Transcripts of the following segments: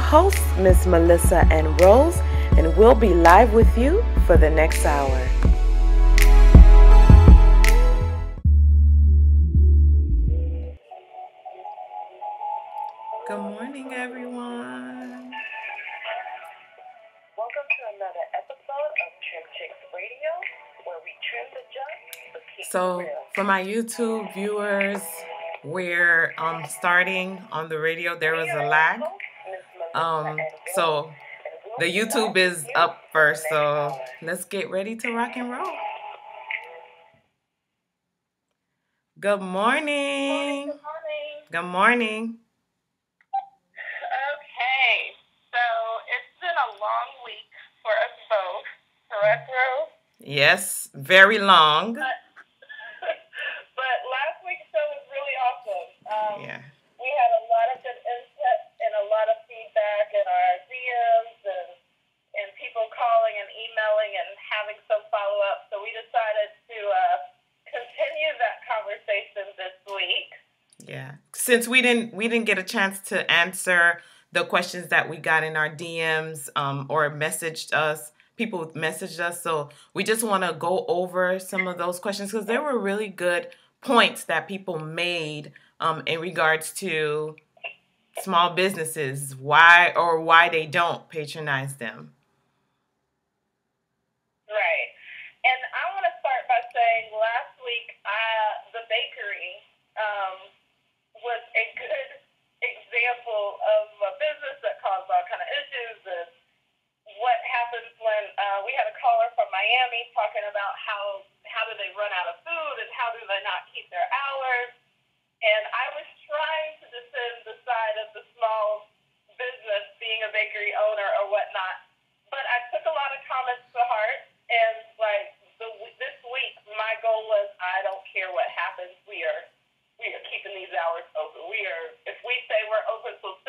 hosts, Miss Melissa and Rose, and we'll be live with you for the next hour. Good morning, everyone. Welcome to another episode of Chix Radio, where we trim the junk but keep So, it real. for my YouTube viewers, we're starting on the radio. There was a lag. So the YouTube is up first. So let's get ready to rock and roll. Good morning. Good morning. Good morning. Okay, so it's been a long week for us both, correct, Rose? Yes, very long. But last week's show was really awesome. Yeah. We had a lot of good input and a lot of feedback in our DMs and people calling and emailing and having some follow-up. So we decided to continue that conversation this week. Yeah. Since we didn't get a chance to answer the questions that we got in our DMs or messaged us, people messaged us. So we just want to go over some of those questions because there were really good points that people made in regards to small businesses, why they don't patronize them. Right. And I want to start by saying last week the bakery was a good example of a business that caused all kind of issues and what happens when we had a caller from Miami talking about how do they run out of food and how do they not keep their hours. And I was trying to defend the side of the small business being a bakery owner or whatnot, but I took a lot of comments to heart. And this week, my goal was I don't care what happens. We are keeping these hours open. If we say we're open till 7,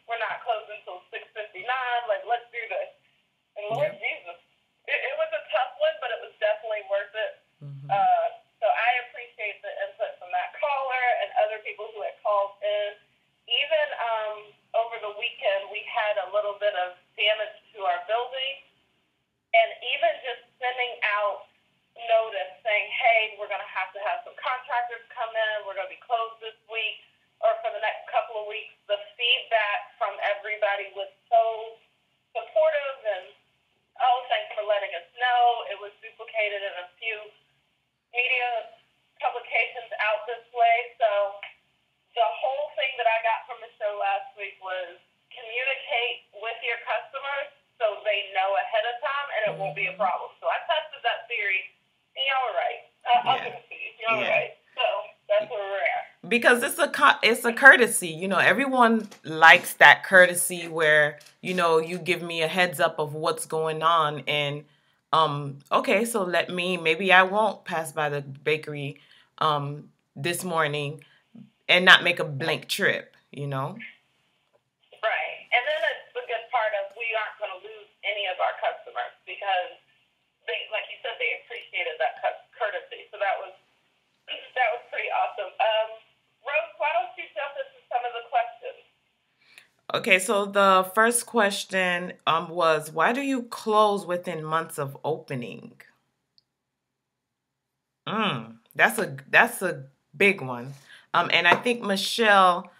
we're not closing till 6:59. Let's do this. And Lord Jesus, it was a tough one, but it was definitely worth it. Mm-hmm. So I appreciate the input from that caller and other people who had called in. Even over the weekend, we had a little bit of damage to our building. And even just sending out notice saying, hey, we're going to have some contractors come in. We're going to be closed this week or for the next couple of weeks. The feedback from everybody was so supportive and, thanks for letting us know. It was duplicated in a few media publications out this way. So the whole thing that I got from the show last week was communicate with your customers so they know ahead of time and it won't be a problem. So I tested that theory and y'all were right. I'll give it to you. Y'all were right. So that's where we're at. Because it's a courtesy. Everyone likes that courtesy where, you give me a heads up of what's going on and okay, so maybe I won't pass by the bakery this morning and not make a blank trip, Right. And then it's the good part of we aren't going to lose any of our customers because they, like you said, they appreciated that courtesy. So that was pretty awesome. Rose, why don't you jump into some of the questions? Okay, so the first question was, why do you close within months of opening? That's a big one. And I think Michelle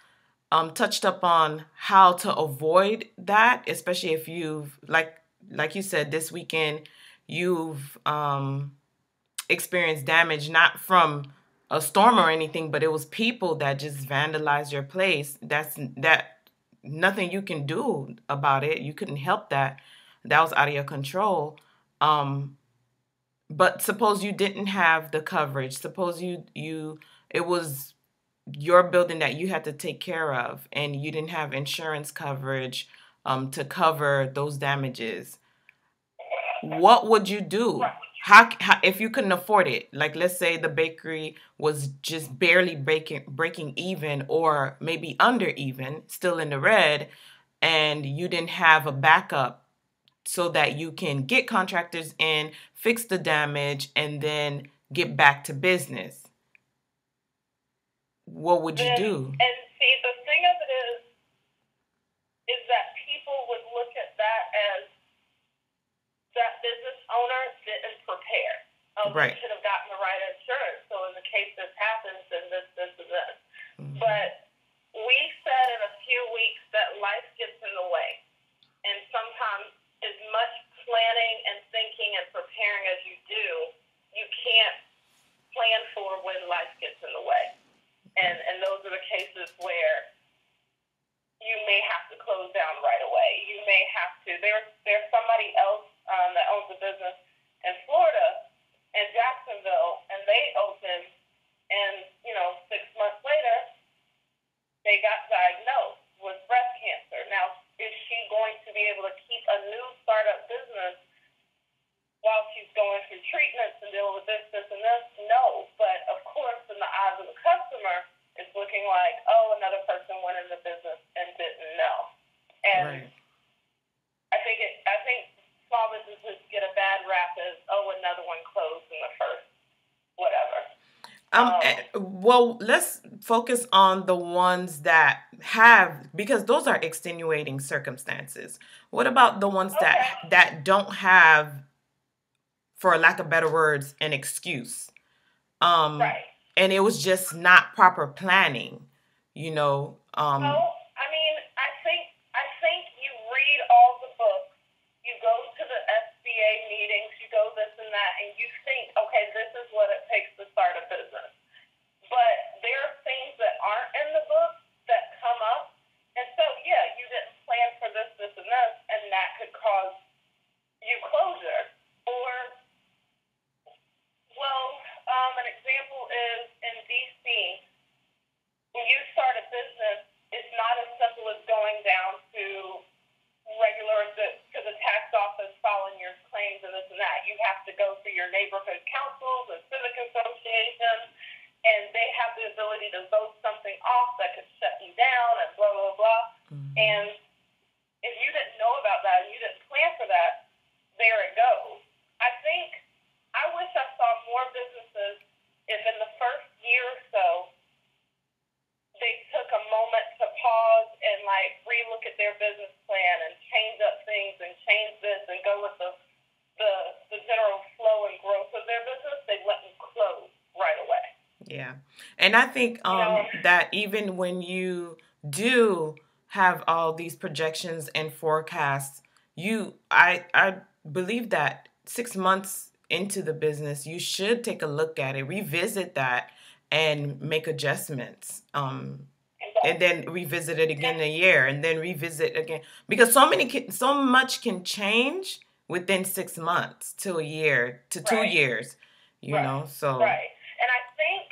touched up on how to avoid that, especially if you've, like you said, this weekend, you've experienced damage, not from a storm or anything, but it was people that just vandalized your place. That nothing you can do about it. You couldn't help that. That was out of your control. But suppose you didn't have the coverage. Suppose it was your building that you had to take care of and you didn't have insurance coverage to cover those damages. What would you do? How if you couldn't afford it? Like, let's say the bakery was just barely breaking even or maybe under even, still in the red, and you didn't have a backup so that you can get contractors in, fix the damage, and then get back to business. What would you do? And see, the thing of it is that people You Right. should have gotten the right insurance. So in the case this happens, then this, and this. Mm-hmm. But we said in a few weeks that life gets in the way. And sometimes as much planning and thinking and preparing as you do, you can't plan for when life gets in the way. And those are the cases where you may have to close down right away. You may have to. There's somebody else that owns a business in Florida, in Jacksonville, and they opened, and 6 months later, they got diagnosed with breast cancer. Now, is she going to be able to keep a new startup business while she's going through treatments and dealing with this, and this? No. But of course, in the eyes of the customer, it's looking like, oh, another person went in the business and didn't know. And Right. I think small businesses get a bad rap as, oh, another one closed in the first whatever. Well, let's focus on the ones that have, because those are extenuating circumstances. What about the ones Okay. that don't have, for lack of better words, an excuse? Right. And it was just not proper planning, you know. Well, I think you read all the books, you go to the SBA meetings, you go this and that, and you think, okay, this is what it takes to start a business. But there are things that aren't in the book that come up, and so yeah, you didn't plan for this, and this, and that could cause you closure. Or, well, an example is in DC. When you start a business, it's not as simple as going down to to the tax office, filing your claims and this and that. You have to go through your neighborhood councils and civic associations, and they have the ability to vote something off that could shut you down and blah, blah, blah. Mm-hmm. And if you didn't know about that and you didn't plan for that, there it goes. I wish I saw more businesses if in the first year or so they took a moment to pause and relook at their business plan and change up things and change this and go with the general flow and growth of their business. They wouldn't close right away. Yeah. And I think that even when you do have all these projections and forecasts, I believe that 6 months into the business, you should take a look at it, revisit that, and make adjustments. And then revisit it again in a year, and then revisit again, because so much can change within 6 months to a year to 2 years. So right. And I think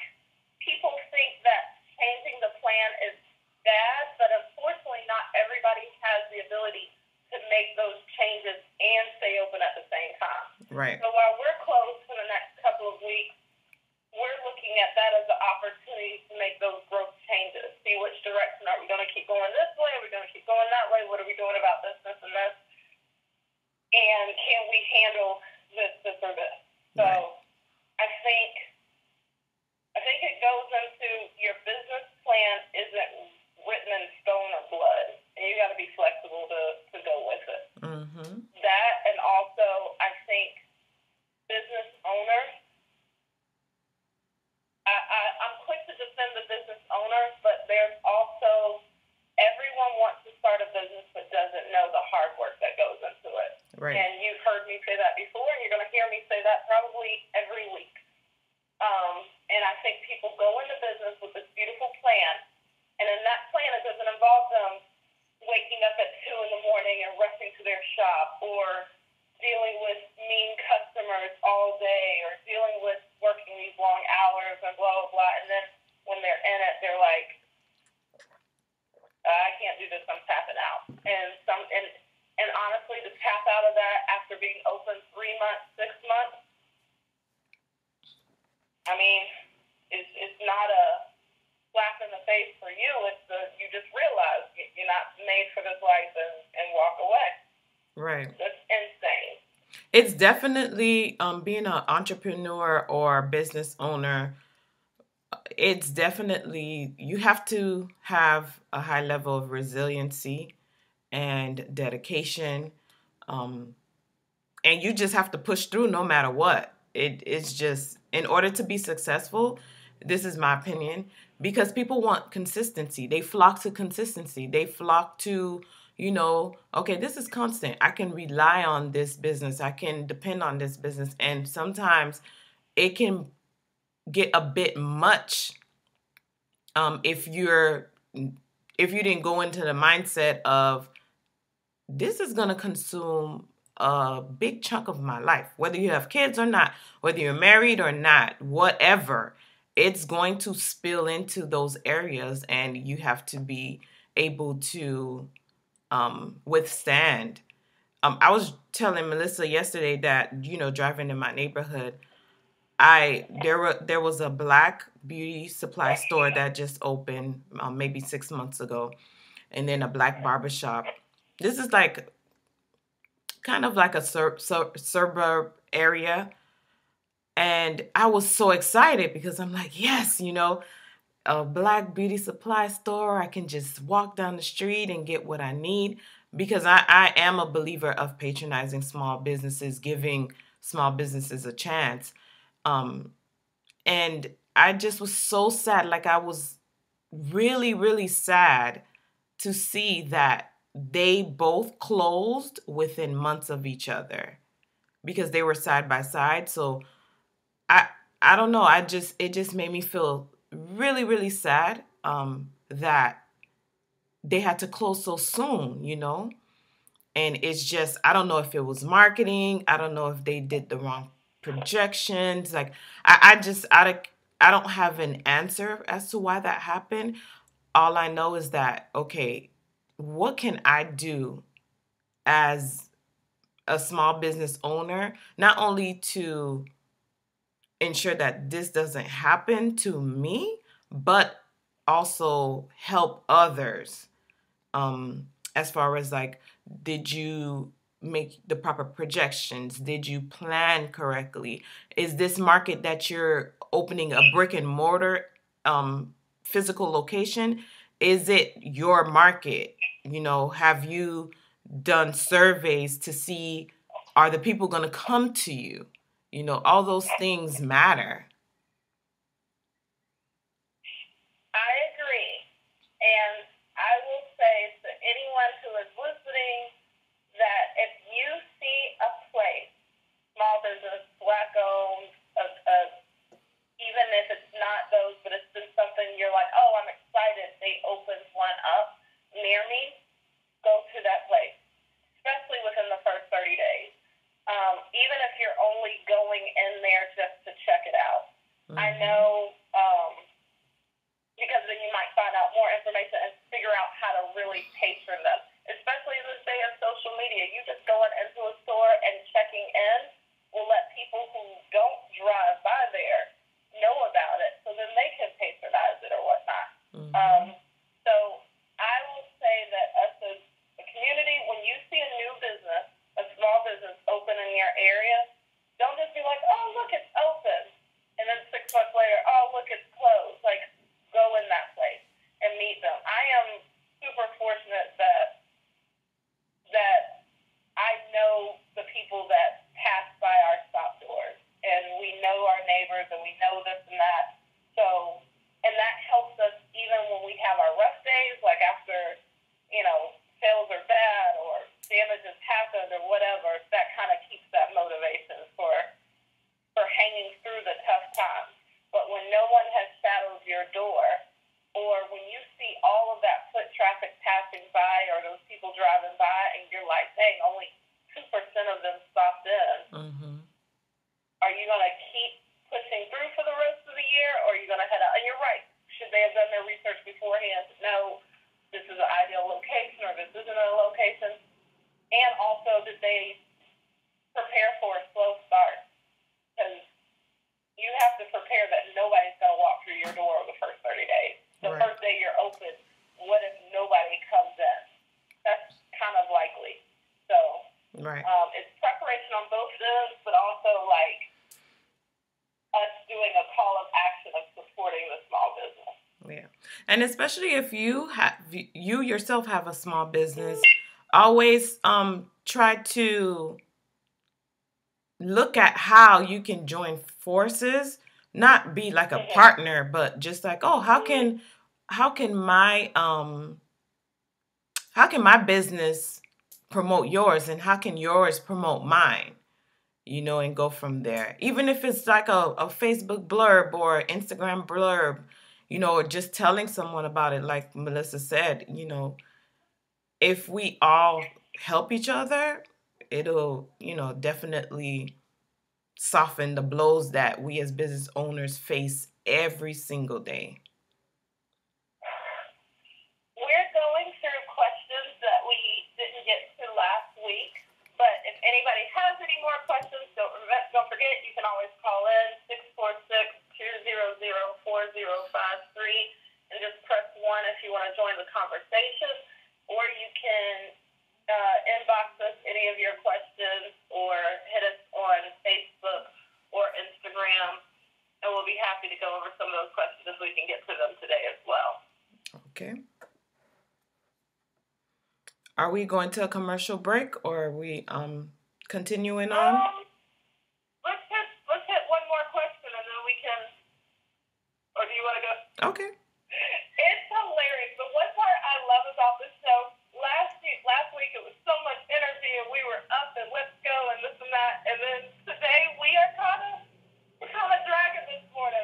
people think that changing the plan is bad, but unfortunately, not everybody has the ability to make those changes and stay open at the same time. Right. So while we're closed for the next couple of weeks, we're looking at that as an opportunity to make those growth changes. See which direction are we going to keep going this way? Are we going to keep going that way? What are we doing about this, and this? And can we handle this, or this? So Right. I think it goes into your business plan isn't written in stone or blood, and you got to be flexible to go with it. Mm-hmm. That, and also I think business owners. I'm quick to defend the business owners, but there's also everyone wants to start a business but doesn't know the hard work that goes into it. Right. And you've heard me say that before, and you're going to hear me say that probably every week. And I think people go into business with this beautiful plan, and in that plan, it doesn't involve them waking up at 2 in the morning and rushing to their shop, or dealing with mean customers all day, or dealing with working these long hours and blah, blah, blah. And then when they're in it, they're like, I can't do this, I'm tapping out. And honestly, to tap out of that after being open 3 months, 6 months, I mean, it's not a slap in the face for you. You just realize you're not made for this life and walk away. Right. That's insane. It's definitely being an entrepreneur or business owner. It's definitely, you have to have a high level of resiliency and dedication, and you just have to push through no matter what. it's just, in order to be successful, this is my opinion, because people want consistency. They flock to consistency. They flock to, okay, this is constant. I can rely on this business. I can depend on this business. And sometimes it can get a bit much, if you didn't go into the mindset of, this is going to consume a big chunk of my life, whether you have kids or not, whether you're married or not, whatever, it's going to spill into those areas, and you have to be able to withstand. I was telling Melissa yesterday that, driving in my neighborhood, there was a black beauty supply store that just opened, maybe 6 months ago, and then a black barbershop. This is like kind of like a suburb area, and I was so excited because I'm like, yes, a black beauty supply store. I can just walk down the street and get what I need, because I am a believer of patronizing small businesses, giving small businesses a chance. Um, and I just was so sad. Like, I was really, really sad to see that they both closed within months of each other because they were side by side. So I I don't know. It just made me feel really, really sad, that they had to close so soon. And it's just, I don't know if it was marketing. I don't know if they did the wrong projections. Like, I don't have an answer as to why that happened. All I know is that, okay, what can I do as a small business owner, not only to ensure that this doesn't happen to me, but also help others, as far as, like, did you make the proper projections? Did you plan correctly? Is this market that you're opening a brick and mortar, physical location? Is it your market? Have you done surveys to see, are the people going to come to you? All those things matter. I agree. And I will say to anyone who is listening that if you see a place, small business, black owned, even if it's not those, but it's been something you're like, oh, I'm excited, they opened one up near me, go to that place, especially within the first 30 days. Even if you're only going in there just to check it out. Mm-hmm. I know, because then you might find out more information and figure out how to really patron them. Especially in this day of social media, you just going into a store and checking in will let people who don't drive by there know about it, so then they can patronize it or whatnot. Mm-hmm. So I will say that us as a community, when you see a new business, a small business open in your area, don't just be like, oh, look, it's open. And then 6 months later, oh, look, it's closed. Like, go in that place and meet them. I am super fortunate that I know the people that pass by our stop doors, and we know our neighbors, and we know this and that. So, and that helps us even when we have our rough days, like after, sales are bad or damage has happened or whatever. That kind of keeps that motivation for hanging through the tough times. But when no one has shadowed your door, or when you see all of that foot traffic passing by or those people driving by, and you're like, dang, only 2% of them stopped in, mm-hmm. Are you going to keep pushing through for the rest of the year, or are you going to head out? And you're right. Should they have done their research beforehand? No, this is an ideal location, or this isn't a location. And also, did they prepare for a slow start? Because you have to prepare that nobody's going to walk through your door the first 30 days. The right. First day you're open, what if nobody comes in? That's kind of likely. So right. It's preparation on both ends, but also like us doing a call of action of supporting the small business. Yeah, and especially if you yourself have a small business, always try to look at how you can join forces, not be like a Mhm. partner, but just like, oh, how can my how can my business promote yours and how can yours promote mine? You know, and go from there. Even if it's like a Facebook blurb or Instagram blurb, you know, or just telling someone about it, like Melissa said, you know, if we all help each other, it'll, you know, definitely soften the blows that we as business owners face every single day. We're going through questions that we didn't get to last week, but if anybody has any more questions, don't forget you can always call in 646-200-4053 and just press 1 if you want to join the conversation, or you can inbox us any of your questions or hit us on Facebook or Instagram, and we'll be happy to go over some of those questions if we can get to them today as well. Okay. Are we going to a commercial break or are we continuing on? Let's hit one more question and then we can. Or do you want to go? Okay. It's hilarious. The one part I love about this show, last week it was so much energy and we were up and let's go and this and that, and then today we're kind of dragging this morning.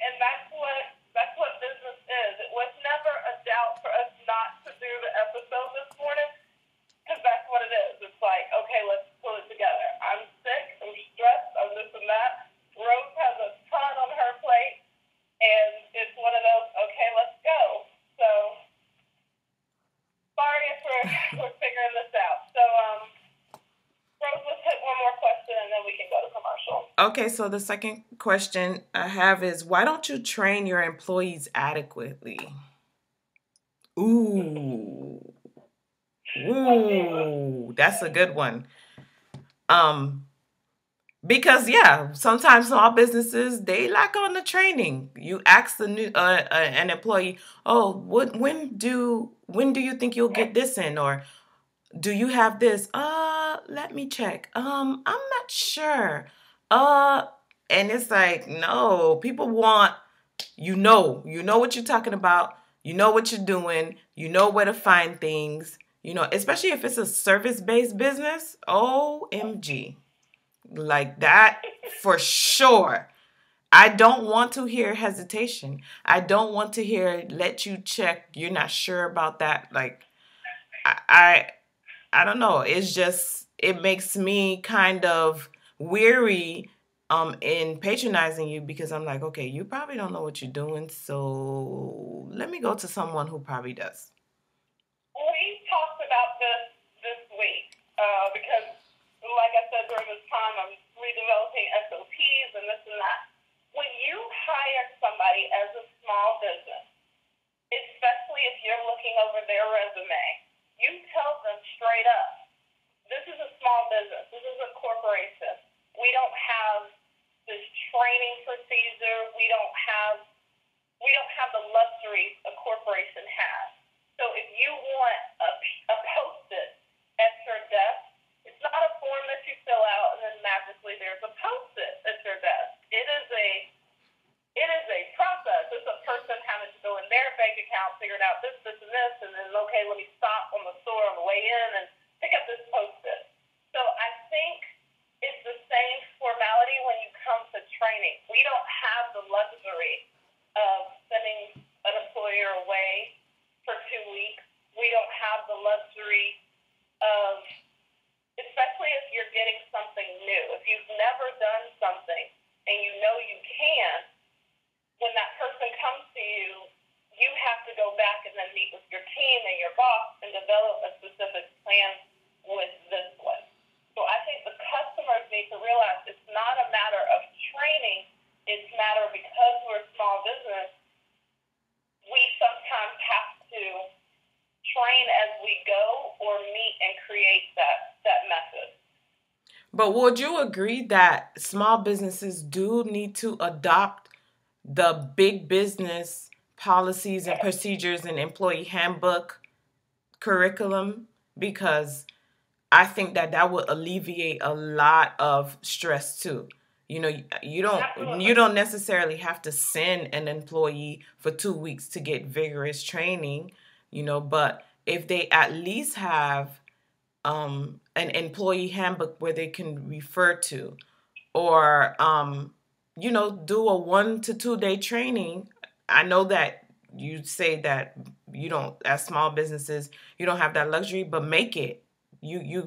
And that's what business is. It was never a doubt for us not to do the episode this morning because that's what it is. It's like, okay, let's pull it together. I'm sick. I'm stressed. I'm this and that. Rose has a ton on her plate, and it's one of those, okay, let's go. So sorry if we're figuring this out. So Rose, let's hit one more question, and then we can go to commercial. Okay, so the second question I have is why don't you train your employees adequately? Ooh. Ooh, that's a good one. Um, because yeah, sometimes small businesses they lack on the training. You ask the new an employee, "Oh, when do you think you'll get this in?" Or do you have this? Let me check. I'm not sure. Uh, and it's like, no, people want, you know what you're talking about. You know what you're doing. You know where to find things. You know, especially if it's a service-based business. OMG. Like that for sure. I don't want to hear hesitation. I don't want to hear let you check. You're not sure about that. Like I, I I don't know. It's just it makes me kind of weary in patronizing you because I'm like, okay, you probably don't know what you're doing, so let me go to someone who probably does. We talked about this week because, like I said, during this time, I'm redeveloping SOPs and this and that. When you hire somebody as a small business, especially if you're looking over their resume, you tell them straight up, this is a small business. This is a corporation. We don't have this training procedure. We don't have the luxury a corporation has. So if you want a post-it at your desk, it's not a form that you fill out and then magically there's a post-it at your desk. It is a process. It's a person having to go in their bank account, figuring out this, and this, and then okay, let me stop on the store on the way in and pick up this post-it. So I think it's the same formality when you come to training. We don't have the luxury of sending an employer away for 2 weeks. We don't have the luxury of, especially if you're getting something new. If you've never done something and you know you can, when that person comes to you, you have to go back and then meet with your team and your boss and develop a specific plan with this one. So I think the customers need to realize it's not a matter of training. It's a matter because we're a small business, we sometimes have to train as we go or meet and create that method. But would you agree that small businesses do need to adopt the big business policies and procedures and employee handbook curriculum? Because I think that that would alleviate a lot of stress too. You know, you Absolutely. don't necessarily have to send an employee for 2 weeks to get vigorous training, but if they at least have an employee handbook where they can refer to, or do a 1 to 2 day training. I know that you say that you don't, as small businesses, you don't have that luxury, but make it. You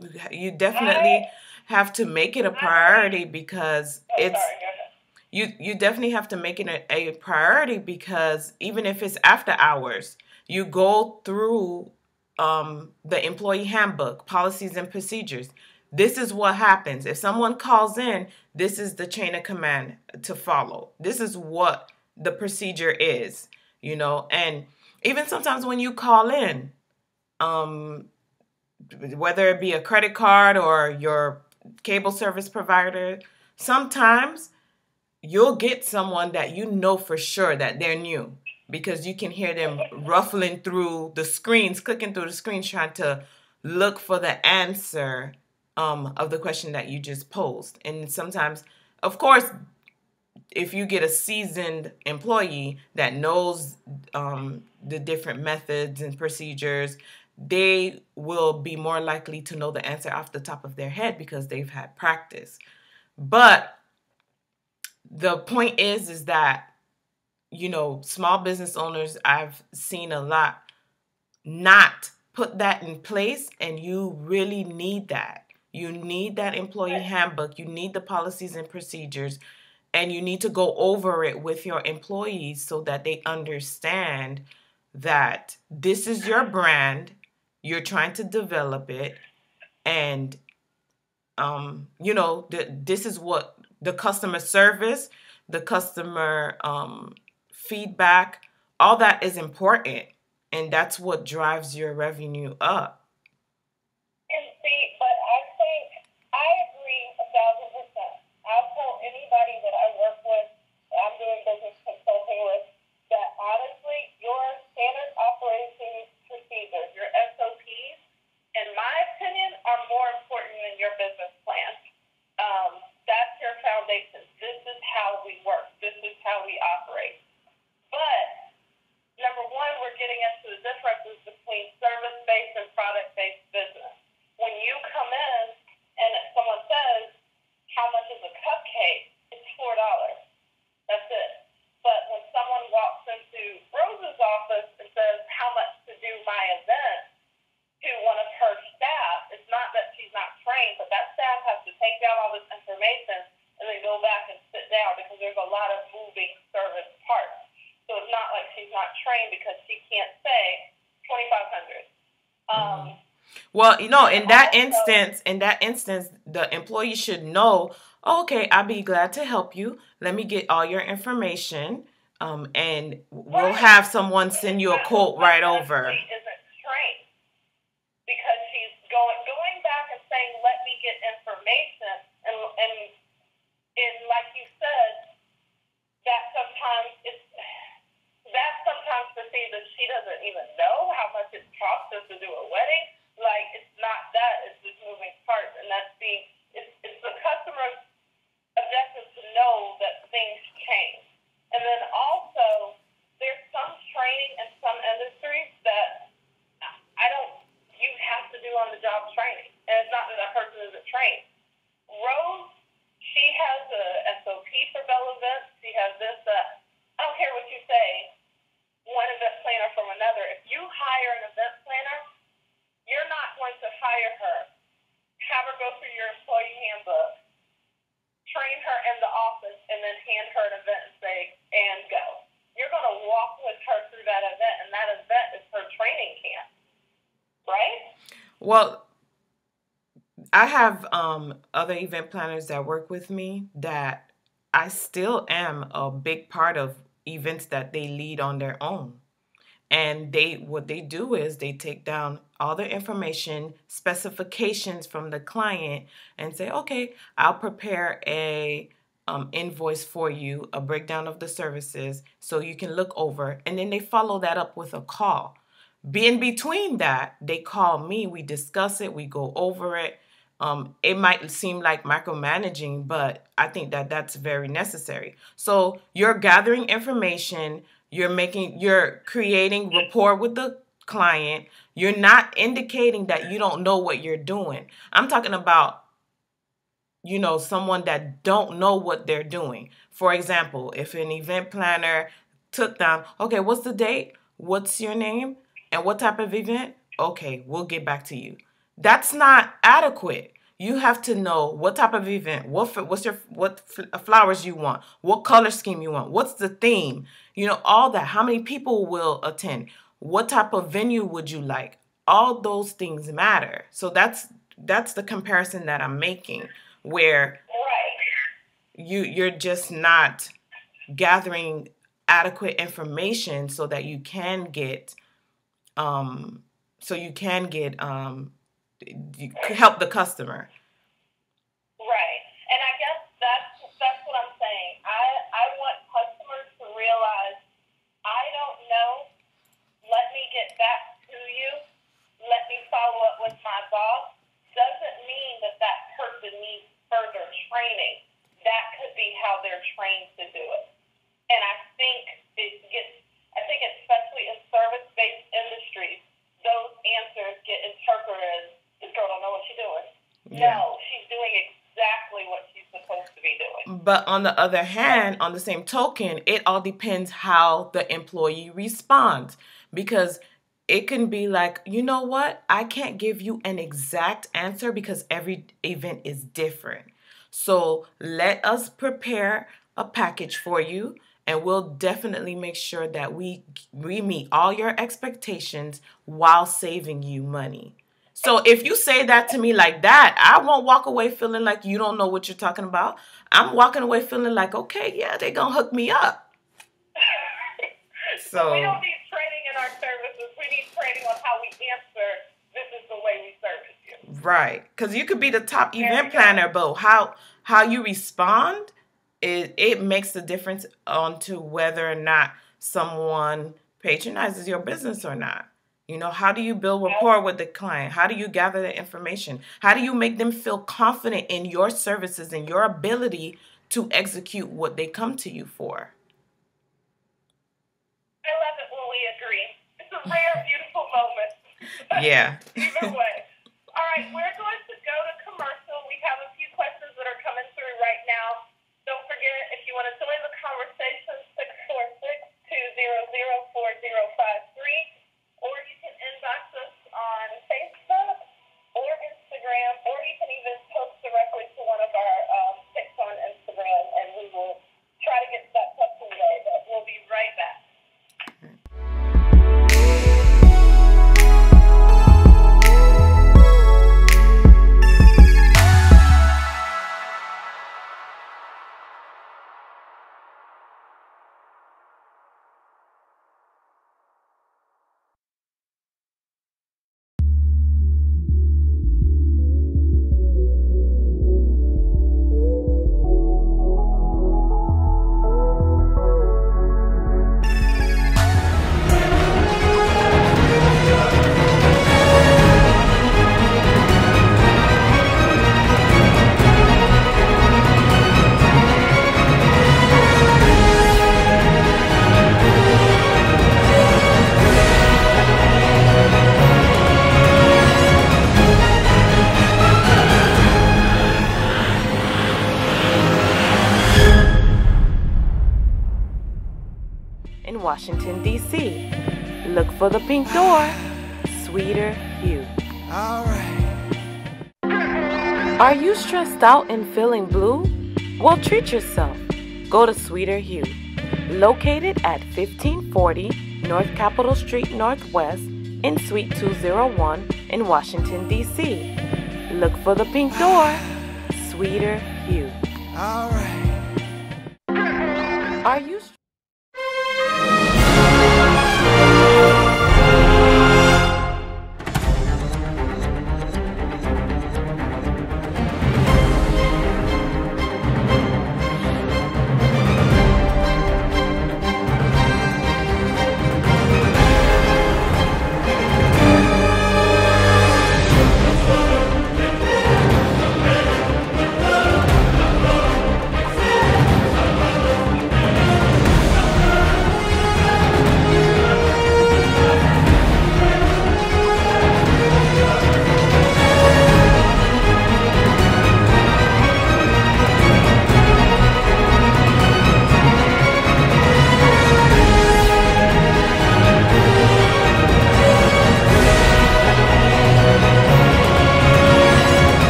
definitely I have to make it a I've already. priority, because Oh, it's sorry. Go ahead. you definitely have to make it a priority, because even if it's after hours, you go through the employee handbook, policies and procedures. This is what happens if someone calls in. This is the chain of command to follow. This is what the procedure is, and even sometimes when you call in, um, whether it be a credit card or your cable service provider, sometimes you'll get someone that you know for sure that they're new, because you can hear them ruffling through the screens, clicking through the screens, trying to look for the answer of the question that you just posed. And sometimes, of course, if you get a seasoned employee that knows the different methods and procedures, they will be more likely to know the answer off the top of their head because they've had practice. But the point is that small business owners, I've seen a lot not put that in place, and you really need that. You need that employee handbook, you need the policies and procedures, and you need to go over it with your employees so that they understand that this is your brand, you're trying to develop it, and this is what the customer service, the customer feedback, all that is important, and that's what drives your revenue up. And see, but I think I agree 1,000%. I'll tell anybody that I work with, that I'm doing business consulting with, that honestly, your standard operating procedures, your SOPs, in my opinion, are more important than your business plan. That's your foundation. This is how we work. This is how we operate. But number one, we're getting into the differences between service-based and product-based business. When you come in and someone says, how much is a cupcake? It's $4. That's it. But when someone walks into Rose's office and says, how much to do my event, to one of her staff, it's not that she's not trained, but that staff has to take down all this information and then go back and sit down, because there's a lot of moving service parts. So it's not like she's not trained because she can't say 2,500. Mm-hmm. Um, Well, and in that instance, the employee should know, oh, okay, I'll be glad to help you. Let me get all your information, and we'll right, have someone send you a quote right over. isn't trained, because she's going back and saying, let me get information, and like you said, that sometimes perceived that she doesn't even know how much it costs us to do a wedding. Like, it's not that, it's just moving parts, and it's the customer's objective to know that things change. And then also, there's some training in some industries that you have to do on the job training. And it's not that a person isn't trained. Rose, she has a SOP for Bell events. She has this, I don't care what you say, one event planner from another. If you hire an event planner, you're not going to hire her, have her go through your employee handbook, train her in the office, and then hand her an event and say, and go. You're going to walk with her through that event, and that event is her training camp, right? Well, I have other event planners that work with me that I still am a big part of events that they lead on their own. And what they do is they take down all the information, specifications from the client, and say, okay, I'll prepare a invoice for you, a breakdown of the services, so you can look over. And then they follow that up with a call. In between that, they call me, we discuss it, we go over it. It might seem like micromanaging, but I think that that's very necessary. So you're gathering information, you're creating rapport with the client. You're not indicating that you don't know what you're doing. I'm talking about, someone that don't know what they're doing. For example, if an event planner took down, okay, what's the date? What's your name? And what type of event? Okay, we'll get back to you. That's not adequate. You have to know what type of event, what flowers you want, what color scheme you want, what's the theme, all that. How many people will attend? What type of venue would you like? All those things matter. So that's the comparison that I'm making, where you're just not gathering adequate information so that you can get help the customer. Right. And I guess that's what I'm saying. I want customers to realize, I don't know, let me get back to you, let me follow up with my boss, doesn't mean that person needs further training. That could be how they're trained to do it. And I think especially in service-based industries, those answers get interpreted as, this girl don't know what she's doing. Yeah. No, she's doing exactly what she's supposed to be doing. But on the other hand, on the same token, it all depends how the employee responds. Because it can be like, you know what? I can't give you an exact answer because every event is different. So let us prepare a package for you, and we'll definitely make sure that we meet all your expectations while saving you money. So if you say that to me like that, I won't walk away feeling like you don't know what you're talking about. I'm walking away feeling like, okay, yeah, they're going to hook me up. So we don't need training in our services. We need training on how we answer, this is the way we service you. Right. Because you could be the top event planner, but how you respond, it makes the difference onto whether or not someone patronizes your business or not. How do you build rapport with the client? How do you gather the information? How do you make them feel confident in your services and your ability to execute what they come to you for? I love it when we agree. It's a rare, beautiful moment. Yeah. Either way. All right, we're going to go to commercial. We have a few questions that are coming through right now. Don't forget, if you want to join the conversation, 646-200-4053. Or you can inbox us on Facebook or Instagram, or you can even post directly to one of our pics on Instagram, and we will try to get that stuff today. But we'll be right back. Washington, D.C. Look for the pink door, Sweeter Hue. All right. Are you stressed out and feeling blue? Well, treat yourself. Go to Sweeter Hue, located at 1540 North Capitol Street Northwest in Suite 201 in Washington, D.C. Look for the pink door, Sweeter Hue. All right. Are you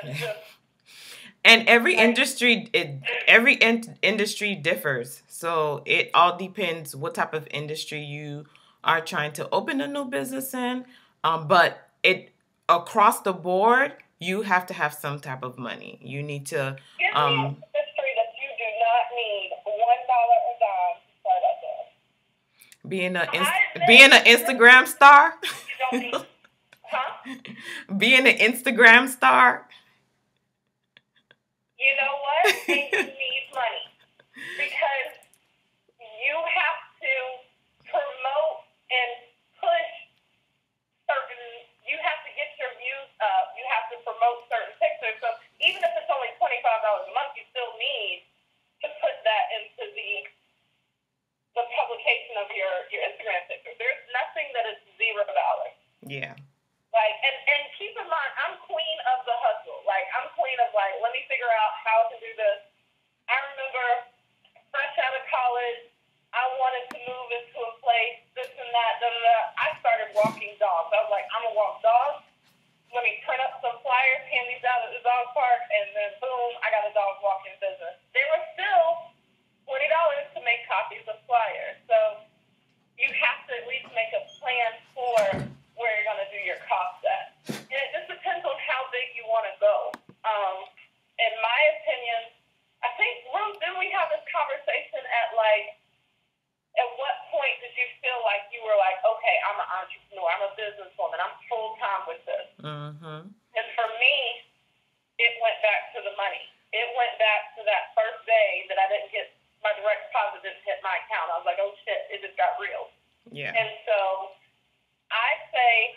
It's just And every like, industry, industry differs. So it all depends what type of industry you are trying to open a new business in. But it across the board, you have to have some type of money. You need to give me a um, industry that you do not need $1 a dime to start up in. I being admit an Instagram star, you don't need, huh? being an Instagram star. You know what? And you need money because you have to promote and push certain, you have to get your views up, you have to promote certain pictures. So even if it's only $25 a month, you still need to put that into the publication of your Instagram pictures. There's nothing that is $0. Yeah. Like, and keep in mind, I'm queen of the hustle. Like, I'm queen of, like, let me figure out how to do this. I remember fresh out of college, I wanted to move into a place, this and that, da da da. I started walking dogs. I was like, I'm going to walk dogs. Let me print up some flyers, hand these out at the dog park, and then boom, I got a dog walking business. There was still $20 to make copies of flyers. So you have to at least make a plan for where you're going to do your cost at. And it just depends on how big you want to go. In my opinion, I think, Ruth, didn't we have this conversation at what point did you feel like you were like, okay, I'm an entrepreneur, I'm a businesswoman, I'm full-time with this? Mm-hmm. And for me, it went back to the money. It went back to that first day that I didn't get my direct deposit didn't hit my account. I was like, oh shit, it just got real. Yeah. And so I say,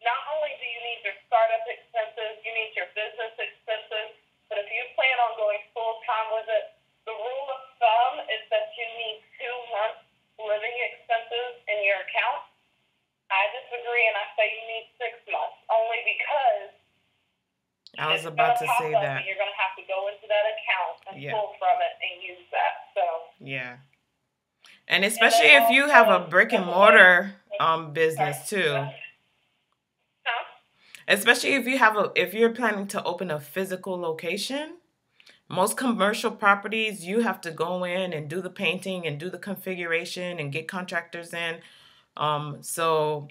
not only do you need your startup expenses, you need your business expenses, but if you plan on going full time with it, the rule of thumb is that you need 2 months living expenses in your account. I disagree, and I say you need 6 months, only because I was it's about going to to pop say up, that. and you're going to have to go into that account and Yeah. pull from it and use that. So. Yeah. And And especially then if you have a also, brick and mortar business too. huh? Especially if you're planning to open a physical location, most commercial properties you have to go in and do the painting and do the configuration and get contractors in. So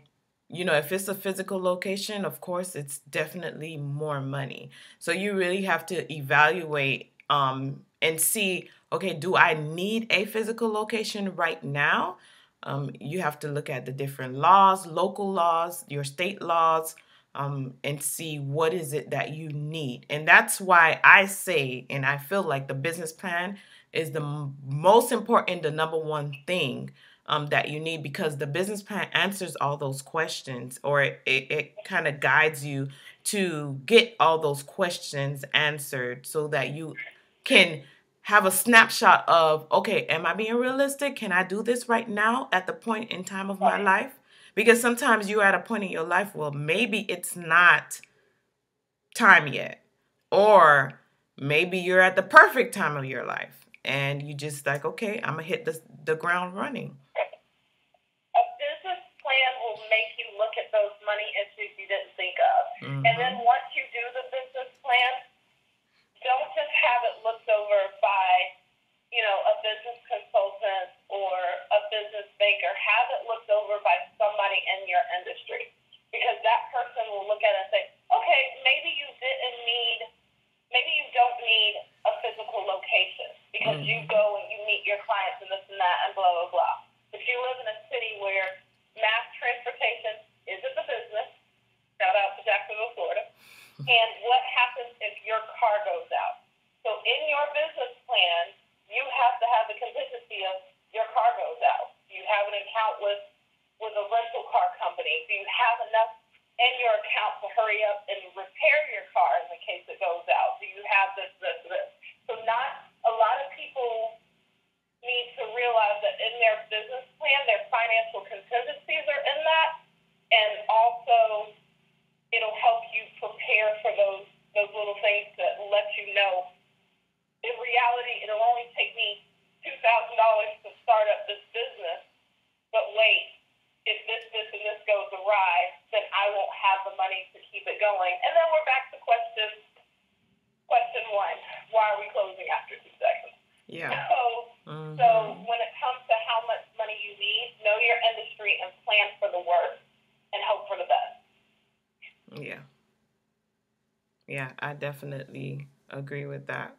if it's a physical location, of course, it's definitely more money. So you really have to evaluate and see, okay, do I need a physical location right now? You have to look at the different laws, local laws, your state laws, and see what is it that you need. And that's why I say, and I feel like the business plan is the most important, the number one thing that you need, because the business plan answers all those questions, or it kind of guides you to get all those questions answered so that you can have a snapshot of, okay, am I being realistic? Can I do this right now at the point in time of my life? Because sometimes you're at a point in your life, well, maybe it's not time yet. Or maybe you're at the perfect time of your life and you just like, okay, I'm going to hit the ground running. A business plan will make you look at those money issues you didn't think of. Mm-hmm. And then once you do the business plan, don't just have it looked over by, a business consultant or a business banker. Have it looked over by somebody in your industry, because that person will look at it and say, okay, maybe you don't need a physical location because you go and you meet your clients and this and that and blah, blah, blah. If you live in a city where mass transportation isn't a business, shout out to Jacksonville, Florida, and what happens if your car goes out? So in your business plan, you have to have the contingency of your car goes out. Do you have an account with a rental car company? Do you have enough in your account to hurry up and repair your car in the case it goes out? Do you have this? So not a lot of people need to realize that in their business plan, their financial contingencies are in that, and also it'll help you prepare for those little things that let you know. In reality, it'll only take me $2,000 to start up this business, but wait, if this, and this goes awry, then I won't have the money to keep it going. And then we're back to questions, why are we closing after 2 seconds? Yeah. So when it comes to how much money you need, know your industry and plan for the worst and hope for the best. Yeah. Yeah, I definitely agree with that.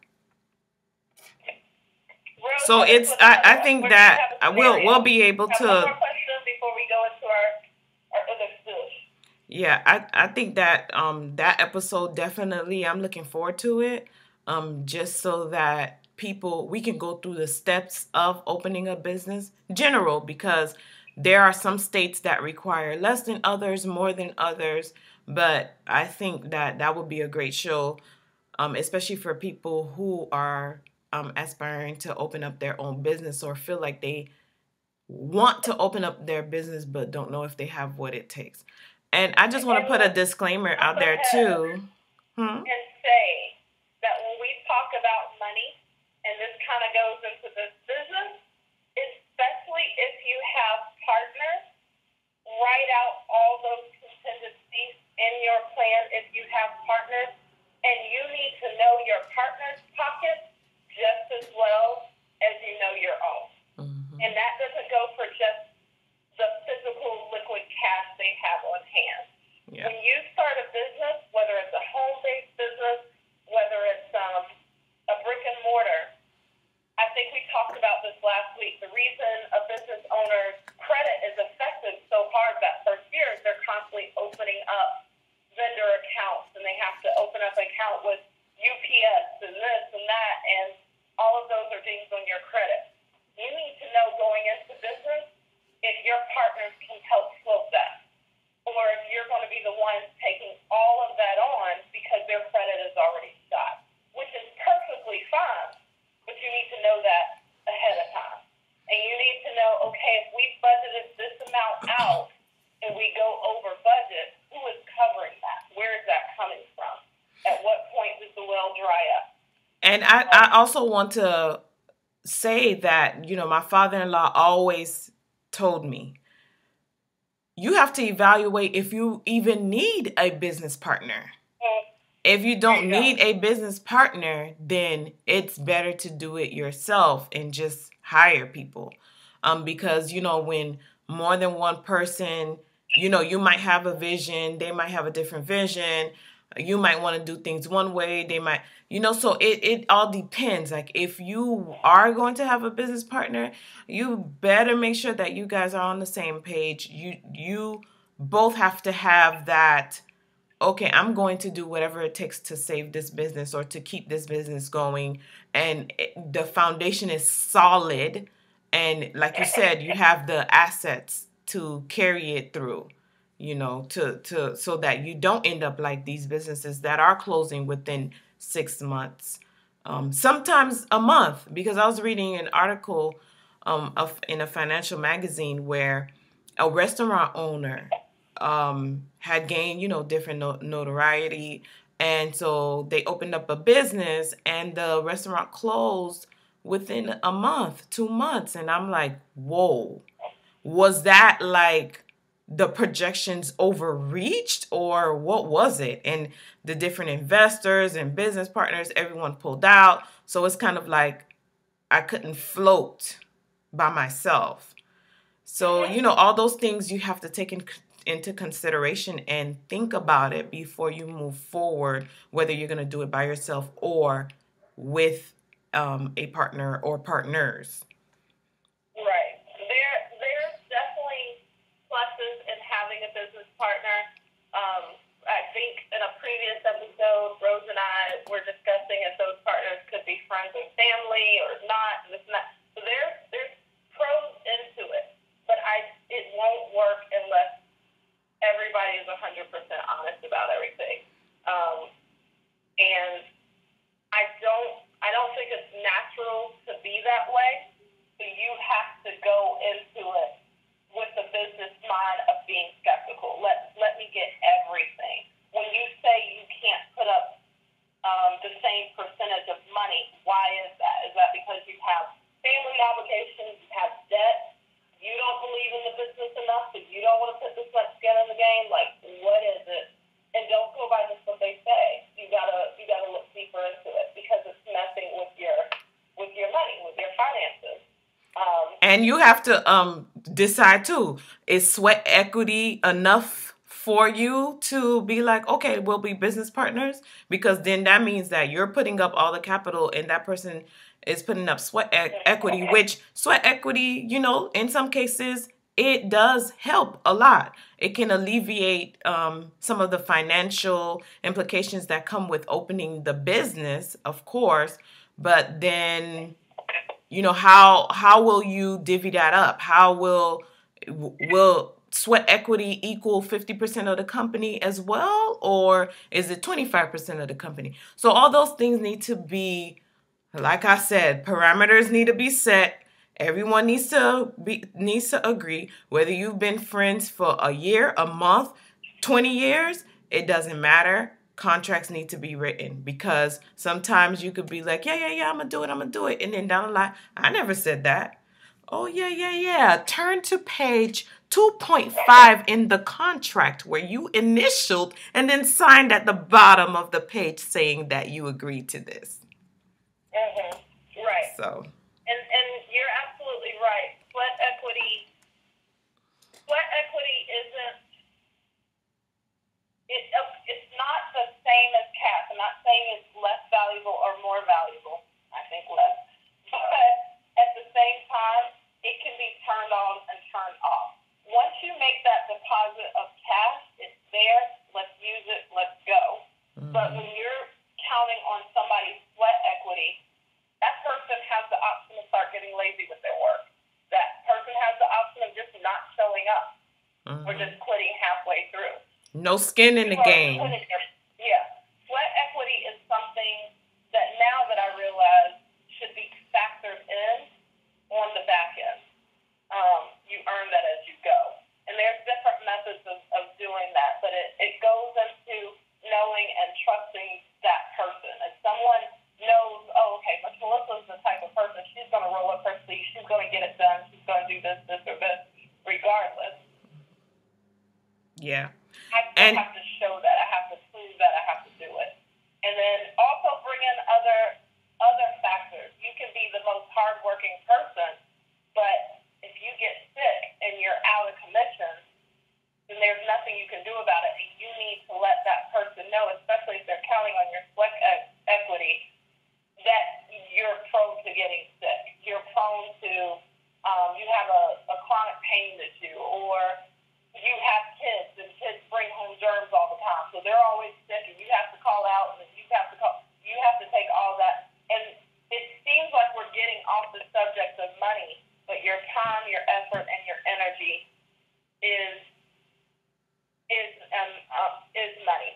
Rose, So it's I think that we'll be able have one more to. question before we go into our other stuff. Yeah, I think that that episode definitely, I'm looking forward to it. Just so that people, we can go through the steps of opening a business general, because there are some states that require less than others, more than others. But I think that that would be a great show, especially for people who are aspiring to open up their own business, or feel like they want to open up their business but don't know if they have what it takes. And I just want to put a disclaimer out there too. And say that when we talk about money, and this kind of goes into this business, especially if you have partners, write out all those contingencies in your plan if you have partners, and you need to know your partner's pockets just as well as you know your own. And that doesn't go for just the physical liquid cash they have on hand. Yeah. When you start a business, whether it's a home-based business, whether it's a brick and mortar, I think we talked about this last week. The reason a business owner's credit is affected so hard that first year is they're constantly opening up vendor accounts, and they have to open up an account with UPS and this and that, and all of those are dings on your credit. You need to know going into business if your partners can help float that, or if you're going to be the one taking all of that on because their credit is already shot, which is perfectly fine, but you need to know that ahead of time. And you need to know, okay, if we budgeted this amount out and we go over budget, who is covering that? Where is that coming from? At what point does the well dry up? And I also want to say that, my father-in-law always told me, you have to evaluate if you even need a business partner. If you don't need a business partner, then it's better to do it yourself and just hire people. Because, when more than one person, you might have a vision, they might have a different vision. You might want to do things one way, they might, so it all depends. Like, if you are going to have a business partner, you better make sure that you guys are on the same page. You both have to have that, okay, I'm going to do whatever it takes to save this business or to keep this business going. And the foundation is solid. And like you said, you have the assets to carry it through, to so that you don't end up like these businesses that are closing within 6 months. Sometimes a month, because I was reading an article in a financial magazine where a restaurant owner had gained, different notoriety. And so they opened up a business and the restaurant closed within a month, 2 months. And I'm like, whoa, was that like the projections overreached, or what was it? And the different investors and business partners, everyone pulled out. So it's kind of like I couldn't float by myself. So, all those things you have to take into consideration and think about it before you move forward, whether you're going to do it by yourself or with a partner or partners. Right. There's definitely pluses in having a business partner. I think in a previous episode, Rose and I were discussing if those partners could be friends and family or not, and this and that. So there's pros into it, but it won't work unless everybody is 100% honest about everything. And I don't think it's natural to be that way. And you have to decide too, is sweat equity enough for you to be like, okay, we'll be business partners? Because then that means that you're putting up all the capital and that person is putting up equity, which sweat equity, in some cases, it does help a lot. It can alleviate some of the financial implications that come with opening the business, of course, but then how will you divvy that up? How will sweat equity equal 50% of the company as well, or is it 25% of the company? So all those things need to be, like I said, parameters need to be set. Everyone needs to agree. Whether you've been friends for a year, a month, 20 years, it doesn't matter. Contracts need to be written, because sometimes you could be like, yeah, I'm gonna do it. And then down the line, I never said that. Oh, yeah. Turn to page 2.5 in the contract where you initialed and then signed at the bottom of the page saying that you agreed to this. Right. So. And you're absolutely right. Sweat equity isn't. It's not the same as cash. I'm not saying it's less valuable or more valuable. I think less. But at the same time, it can be turned on and turned off. Once you make that deposit of cash, it's there. Let's use it. Let's go. Mm-hmm. But when you're counting on somebody's sweat equity, that person has the option to start getting lazy with their work. That person has the option of just not showing up, or just quitting halfway through. No skin in the game. Yeah. Sweat equity is something that now that I realize should be factored in on the back end. You earn that as you go. And there's different methods of doing that, but it goes into knowing and trusting that person. If someone knows, okay, Miss Melissa's the type of person, she's going to roll up her sleeves, she's going to get it done, she's going to do this, or this, regardless. Yeah. I still have to show that. I have to prove that. I have to do it. And then also bring in other factors. You can be the most hardworking person, but if you get sick and you're out of commission, then there's nothing you can do about it. And you need to let that person know, especially if they're counting on your sweat equity, that you're prone to getting sick. You're prone to, you have a chronic pain issue, or you have kids, and kids bring home germs all the time, so they're always sick, and you have to call out, and you have to take all that. And it seems like we're getting off the subject of money, but your time, your effort, and your energy is money.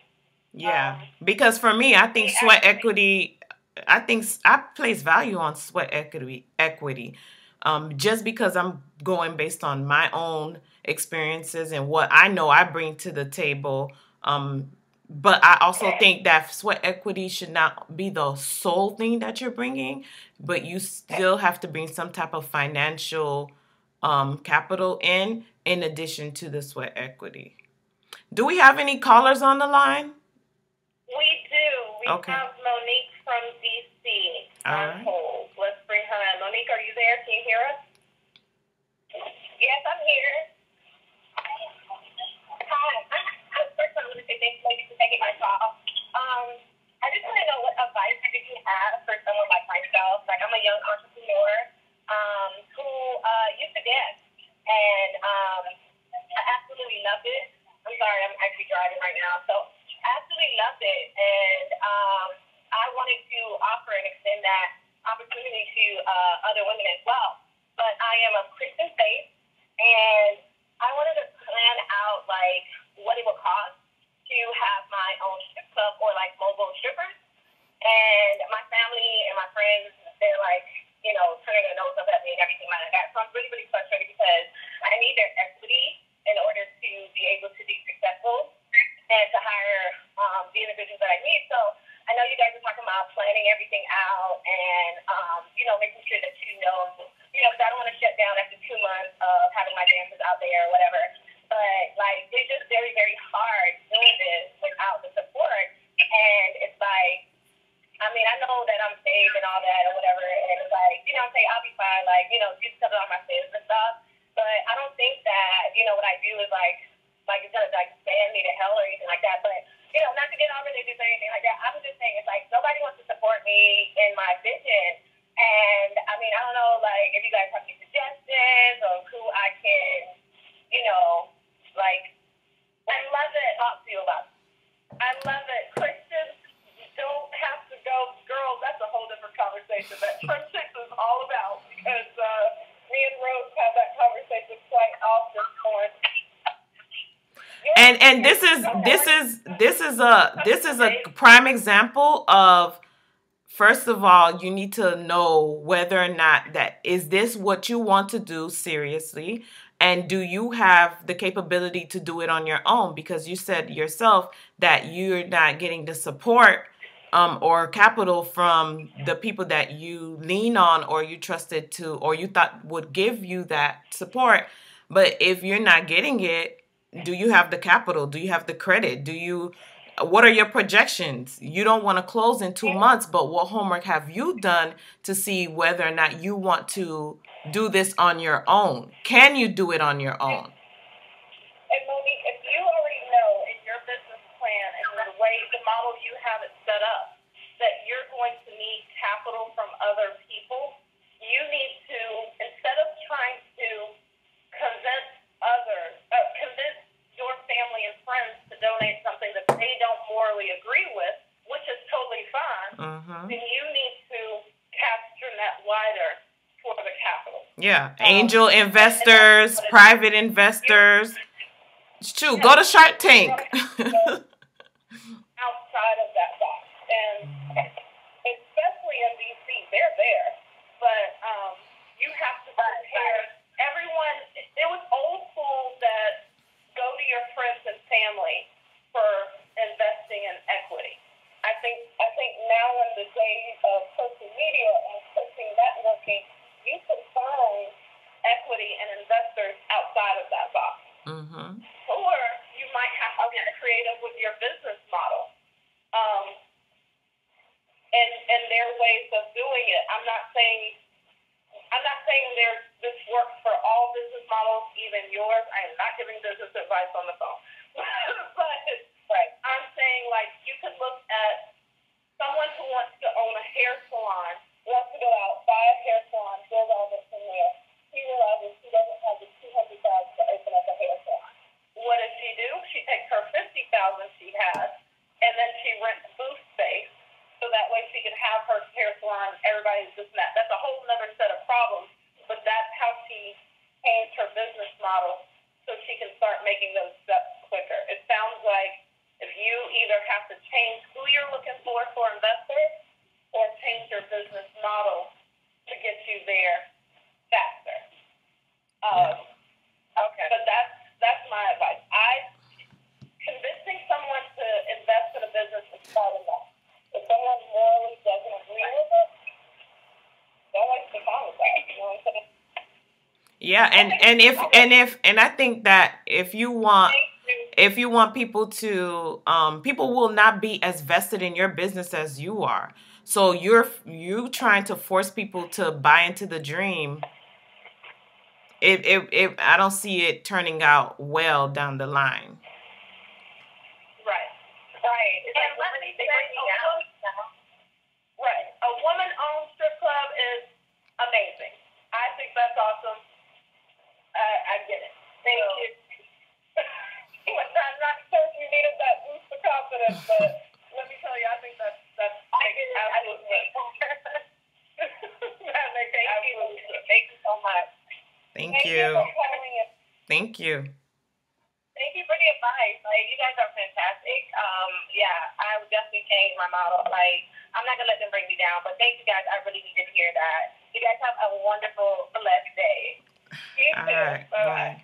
Yeah, because for me, I think sweat equity. I place value on sweat equity. Just because I'm going based on my own experiences and what I know I bring to the table. But I also think that sweat equity should not be the sole thing that you're bringing, but you still have to bring some type of financial capital in addition to the sweat equity. Do we have any callers on the line? We do. We have Monique from DC on hold. Let's bring her in. Monique, are you there? Can you hear us? Yes, I'm here. Hi. First, I'm going to say thanks for taking my call. I just want to know what advice do you have for someone like myself? Like, I'm a young entrepreneur who used to dance, and I absolutely loved it. I'm sorry, I'm actually driving right now, so I absolutely loved it, and I wanted to offer and extend that opportunity to other women as well. But I am of Christian faith, and I wanted to plan out, like, what it would cost to have my own strip club, or, like, mobile strippers. And my family and my friends, they're, like, turning their nose up at me and everything like that. So I'm really, really frustrated because I need their equity in order to be able to be successful and to hire the individuals that I need. So I know you guys are talking about planning everything out and, making sure that because I don't want to shut down after 2 months of having my dancers out there or whatever. But, like, it's just very, very hard doing this without the support. And it's like, I mean, I know that I'm saved and all that or whatever, and it's like, I'll be fine. Like, you know, just cover on my sins and stuff. But I don't think that, you know, what I do is like it's gonna like ban me to hell or anything like that. But you know, not to get all religious or anything like that. I'm just saying it's like nobody wants to support me in my vision. And I mean, I don't know, like if you guys have any suggestions of who I can, you know, like I love it. Talk to you about. I love it. Christians don't have to go. Girls, that's a whole different conversation that Chix is all about because me and Rose have that conversation quite often. And this is a prime example of, first of all, you need to know whether or not that is this what you want to do seriously, and do you have the capability to do it on your own? Because you said yourself that you're not getting the support or capital from the people that you lean on or you trusted to or you thought would give you that support. But if you're not getting it, do you have the capital? Do you have the credit? What are your projections? You don't want to close in 2 months, but what homework have you done to see whether or not you want to do this on your own? Can you do it on your own? And Monique, if you already know in your business plan and the way the model you have it set up that you're going to need capital from other people, you need to, instead of trying to convince your family and friends to donate something that they don't morally agree with, which is totally fine, then you need to cast your net wider for the capital. Yeah, angel investors, private investors. Shoot, go to Shark Tank. Outside of that box. And especially in DC, they're there. But you have to prepare everyone. It was old school that go to your friends and family for investing in equity. I think now in the days of social media and pushing networking, you can find equity and investors outside of that box. Or you might have to get creative with your business model. And their ways of doing it. I'm not saying this works for all business models, even yours. I am not giving business advice on the phone. But I'm saying like you could look at someone who wants to own a hair salon, wants to go out, buy a hair salon, build all this in there. He realizes he doesn't have the $200,000 to open up a hair salon. What does she do? She takes her $50,000 she has, and then she rents booth space, so that way she can have her hair salon. Everybody's just met. That's a whole other set of problems, but that's how she changed her business model so she can start making those steps quicker. It sounds like if you either have to change who you're looking for investors or change your business model to get you there faster. Okay, but that's my advice. Convincing someone to invest in a business is hard enough. If someone morally doesn't agree with it, don't waste your time with that. You know what I'm saying? Yeah, and I think that if you want people to people will not be as vested in your business as you are. So you trying to force people to buy into the dream. I don't see it turning out well down the line. Right. And let me say, a woman-owned strip club is amazing. I think that's awesome. I get it. Thank you. I'm not sure if you needed that boost of confidence, but let me tell you, I think that's absolutely. Thank you so much. Thank you. Thank you. Thank you for the advice. Like, you guys are fantastic. I would definitely change my model. Like, I'm not gonna let them bring me down, but thank you guys. I really needed to hear that. You guys have a wonderful, blessed day. You too. All right. Bye.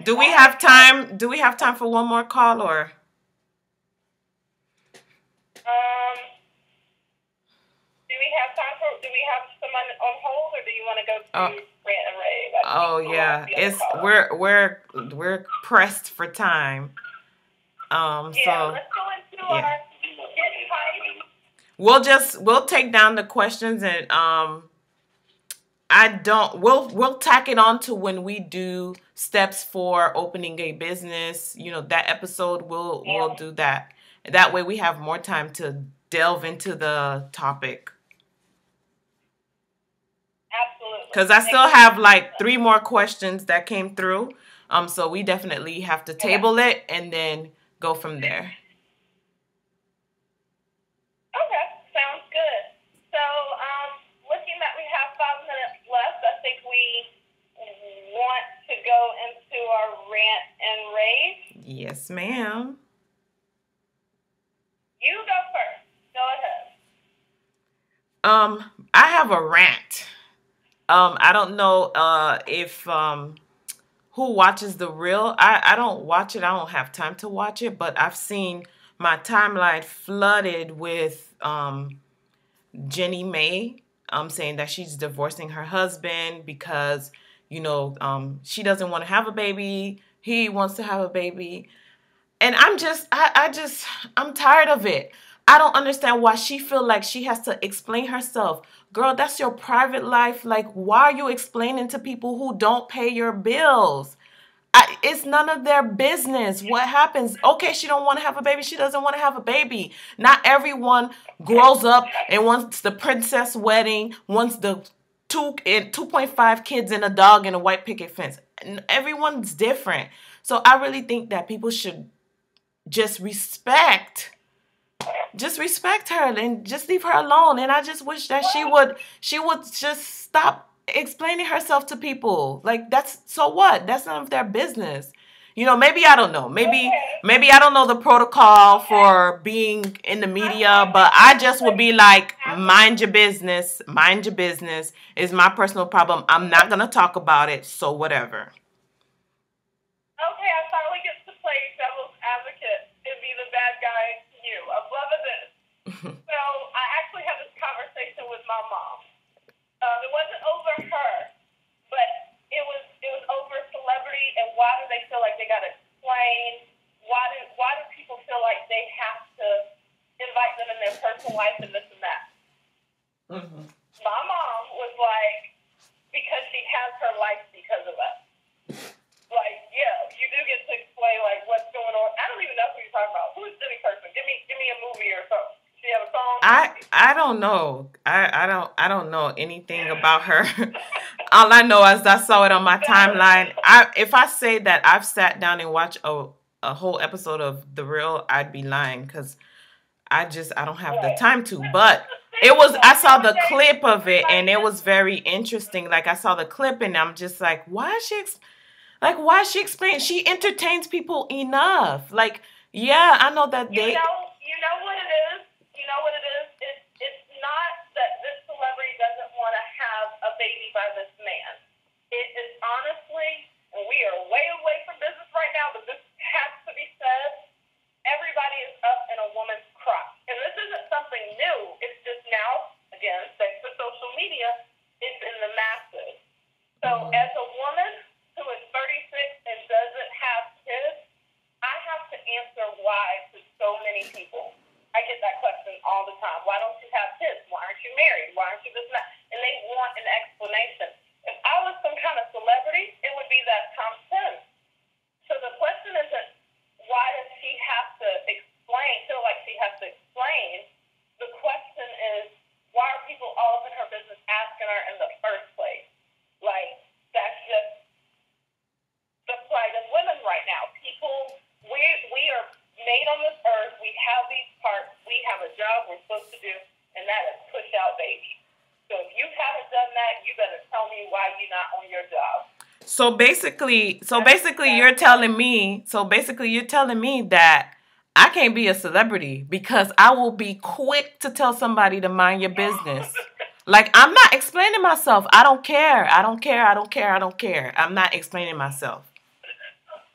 Do we have time? Do we have time for one more call or? Do we have someone on hold, or do you want to go to Rant and Rave? Oh yeah, we're pressed for time. Let's go into our getting hype. We'll take down the questions and I don't. We'll tack it on to when we do steps for opening a business. That episode we'll do that. That way we have more time to delve into the topic. Absolutely. Because I still have like 3 more questions that came through. So we definitely have to Okay. table it and then go from there. Okay, sounds good. So, looking that we have 5 minutes left, I think we want to go into our rant and rave. Yes, ma'am. You go first. Go ahead. I have a rant. I don't know if who watches The Real. I don't watch it. I don't have time to watch it, but I've seen my timeline flooded with Jenny May saying that she's divorcing her husband because, she doesn't want to have a baby. He wants to have a baby. And I'm tired of it. I don't understand why she feel like she has to explain herself. Girl, that's your private life. Like, why are you explaining to people who don't pay your bills? It's none of their business what happens. Okay, she don't want to have a baby. She doesn't want to have a baby. Not everyone grows up and wants the princess wedding, wants the 2.5 kids and a dog and a white picket fence. Everyone's different. So I really think that people should just respect her and just leave her alone. And I just wish that she would just stop explaining herself to people. Like, that's so what? That's none of their business. Maybe I don't know. Maybe I don't know the protocol for being in the media, but I just would be like, mind your business. Mind your business. It's my personal problem. I'm not gonna talk about it, so whatever. Okay, I finally get to play devil's advocate and be the bad guy to you. I'm loving this. So I actually had this conversation with my mom. It wasn't over her, but it was over celebrity and why do they feel like they gotta explain? Why do people feel like they have to invite them in their personal life and this and that? Mm-hmm. My mom was like, because she has her life because of us. Like, yeah, you do get to explain like what's going on. I don't even know who you're talking about. Who is Jenny Person? Give me a movie or something. Does she have a song? I don't know. I don't know anything about her. All I know is I saw it on my timeline. If I say that I've sat down and watched a whole episode of The Real, I'd be lying because I don't have the time to. But I saw the clip of it and it was very interesting. Like, I saw the clip and I'm just like, why is she explaining? She entertains people enough. Like, yeah, I know that they. You know what it is. You know what it is. It's not that this celebrity doesn't want to have a baby by this man. It is honestly, and we are way away from business right now, but this has to be said. Everybody is up in a woman's crop, and this isn't something new. It's just now, again, thanks to social media, it's in the masses. So, as a woman who is 36 and doesn't have kids, I have to answer why to so many people. I get that question all the time. Why don't you have kids? Why aren't you married? Why aren't you this and that? And they want an explanation. If I was some kind of celebrity, it would be that Tom Sims. So the question isn't why does she have to feel like she has to explain. The question is why are people all up in her business asking her in the first place? Like, that's just the plight of women right now. People, we are made on this earth. We have these parts. We have a job we're supposed to do, and that is push out babies. So if you haven't done that, you better tell me why you're not on your job. So basically you're telling me that I can't be a celebrity because I will be quick to tell somebody to mind your business. Like, I'm not explaining myself. I don't care. I'm not explaining myself.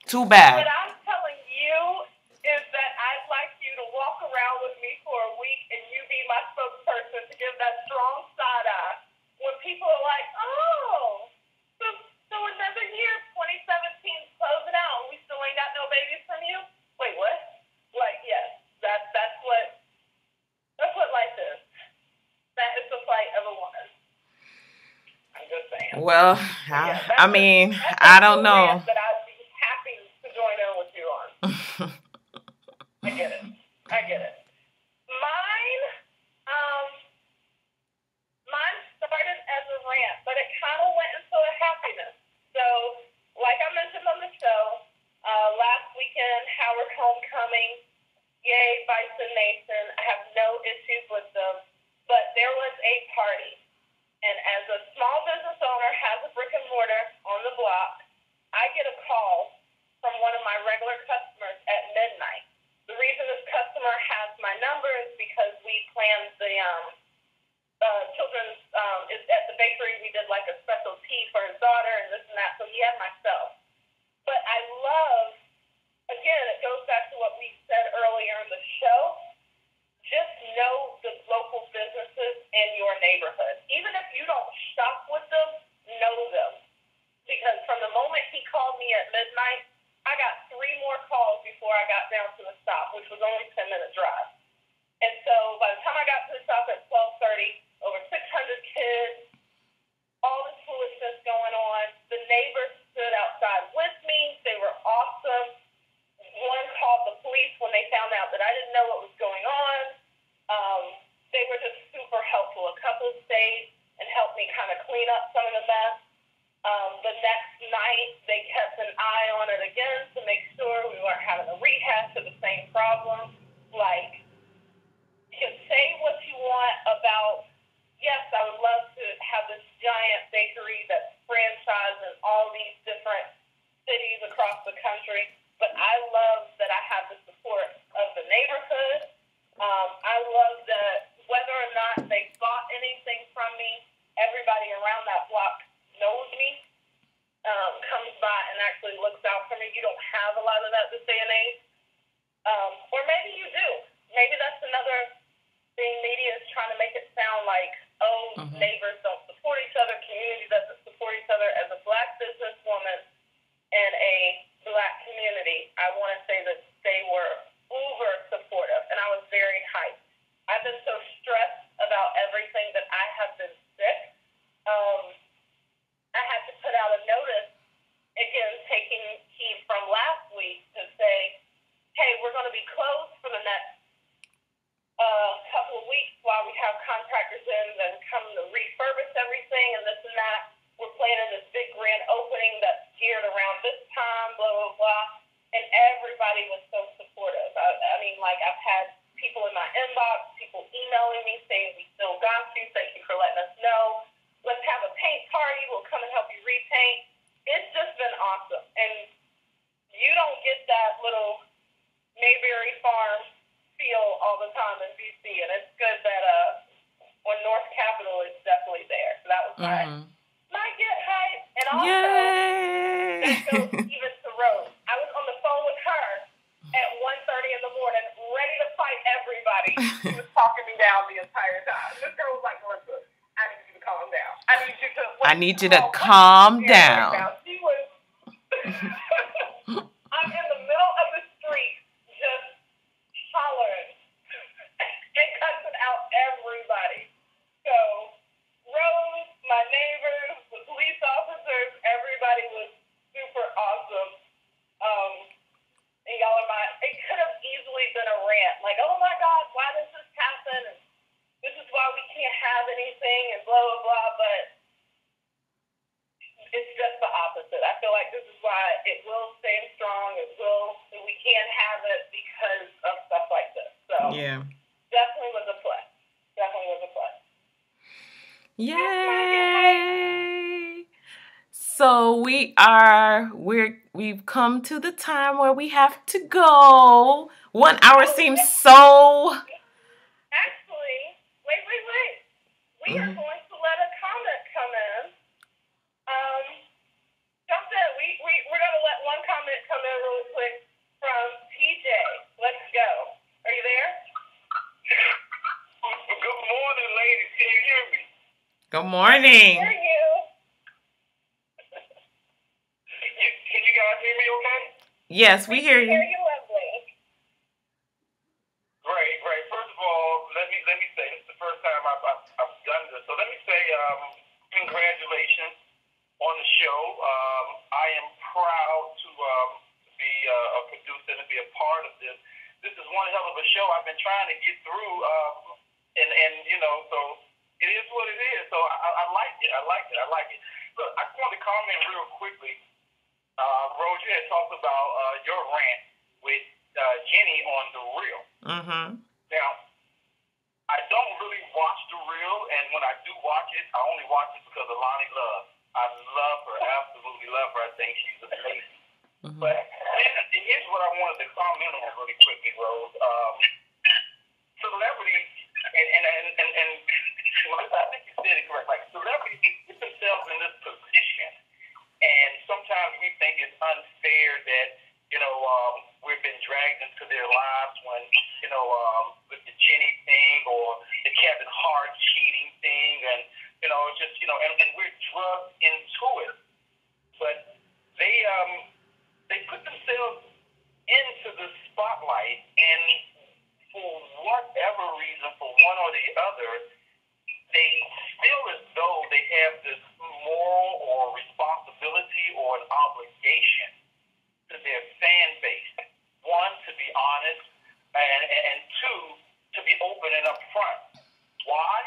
Too bad. What I'm telling you is that I'd like you to walk around with me for a week and you be my spokesperson to give that strong side eye when people are like, oh, so another year, 2017's closing out, and we still ain't got no babies from you? Wait, what? Like, yes, that's what life is. That is the plight of a woman. I'm just Well, So yeah, I mean, that's a I don't full rant know. that I'd be happy to join in with you on. I get it. I get it. Mine, um, mine started as a rant, but it kind of went into a happiness. So, like I mentioned on the show, last weekend, Howard Homecoming, yay, Bison Nation. I have no issues with them, but there was a party. And as a small business owner, has a brick and mortar on the block, I get a call from one of my regular customers at midnight. The reason this customer has my number is because we planned the children's, at the bakery, we did like a special tea for his daughter and this and that, so he had my cell. But I love, again, it goes back to what we said earlier in the show, just know the local businesses in your neighborhood. Even if you don't shop with them, know them. Because from the moment he called me at midnight, I got 3 more calls before I got down to the stop, which was only a 10-minute drive. And so by the time I got to the stop at 12:30, over 600 kids, all this foolishness going on. The neighbors stood outside with me. They were awesome. One called the police when they found out that I didn't know what was going on. They were just super helpful. A couple stayed and helped me kind of clean up some of the mess. The next night, they kept an eye on it again to make sure we weren't having a rehash of the same problem. Like, you can say what you want about, yes, I would love to have this giant bakery that's franchised in all these different cities across the country, but I love that I have the support of the neighborhood. I love that whether or not they bought anything from me, everybody around that block knows me, comes by and actually looks out for me. You don't have a lot of that this day and age. Or maybe you do. Maybe that's another thing media is trying to make it sound like, oh, neighbors don't support each other, community doesn't support each other. As a Black businesswoman in a Black community, I want to say that they were uber supportive, and I was very hyped. I've been so stressed about everything that I have been sick. I had to put out a notice, again, taking heed from last week to say, hey, we're going to be closed for the next couple of weeks while we have contractors in and come to refurbish everything and this and that. We're planning this big grand opening that's geared around this time, blah, blah, blah. And everybody was so supportive. I mean, like, I've had people in my inbox, people emailing me saying, we still got you. Thank you for letting us know. Let's have a paint party. We'll come and help you repaint. It's just been awesome. And you don't get that little Mayberry Farm feel all the time in DC. And it's good that on North Capitol, it's definitely there. So that was my get hype. And also, that goes even to Rose. I was on the phone with her at 1:30 in the morning, ready to fight everybody. She was talking me down the entire time. This girl was like, Melissa, I need you to calm down. I need you to calm down. She was, I'm in the middle of the street just hollering and cussing out everybody. So, Rose, my neighbors, the police officers, everybody was super awesome. And y'all are it could have easily been a rant, like, oh my God, why does this happen? And this is why we can't have anything and blah, blah, blah, but it's just the opposite. I feel like this is why it will stay strong, we can't have it because of stuff like this. So, yeah, definitely was a plus. Definitely was a plus. Yay! So we've come to the time where we have to go. 1 hour seems so. Actually, wait. We are going to let a comment come in. Jump in. We're going to let one comment come in really quick from TJ. Let's go. Are you there? Good morning, ladies. Can you hear me? Good morning. I hear you. Can you guys hear me okay? Yes, we hear you. We hear you lovely. Great. First of all, let me say this is the first time I've done this. So let me say congratulations this is one hell of a show I've been trying to get through, and so it is what it is. So I like it. I like it. I like it. Look, I just wanted to comment real quickly. Rose, you had talked about your rant with Jenny on The Real. Mm-hmm. Now, I don't really watch The Real, and when I do watch it, I only watch it because of Lonnie Love. I love her, absolutely love her. I think she's amazing. Mm-hmm. But here's what I wanted to comment on really quickly, Rose. Celebrities, and I think you said it correct. Like, celebrities put themselves in this position, and sometimes we think it's unfair that we've been dragged into their lives when with the Jenny thing or the Kevin Hart cheating thing, and it's just and we're drugged into it. But they put themselves into the spotlight, and for whatever reason, for one or the other, they feel as though they have this moral or responsibility or an obligation to their fan base. One, to be honest, and two, to be open and upfront. Why?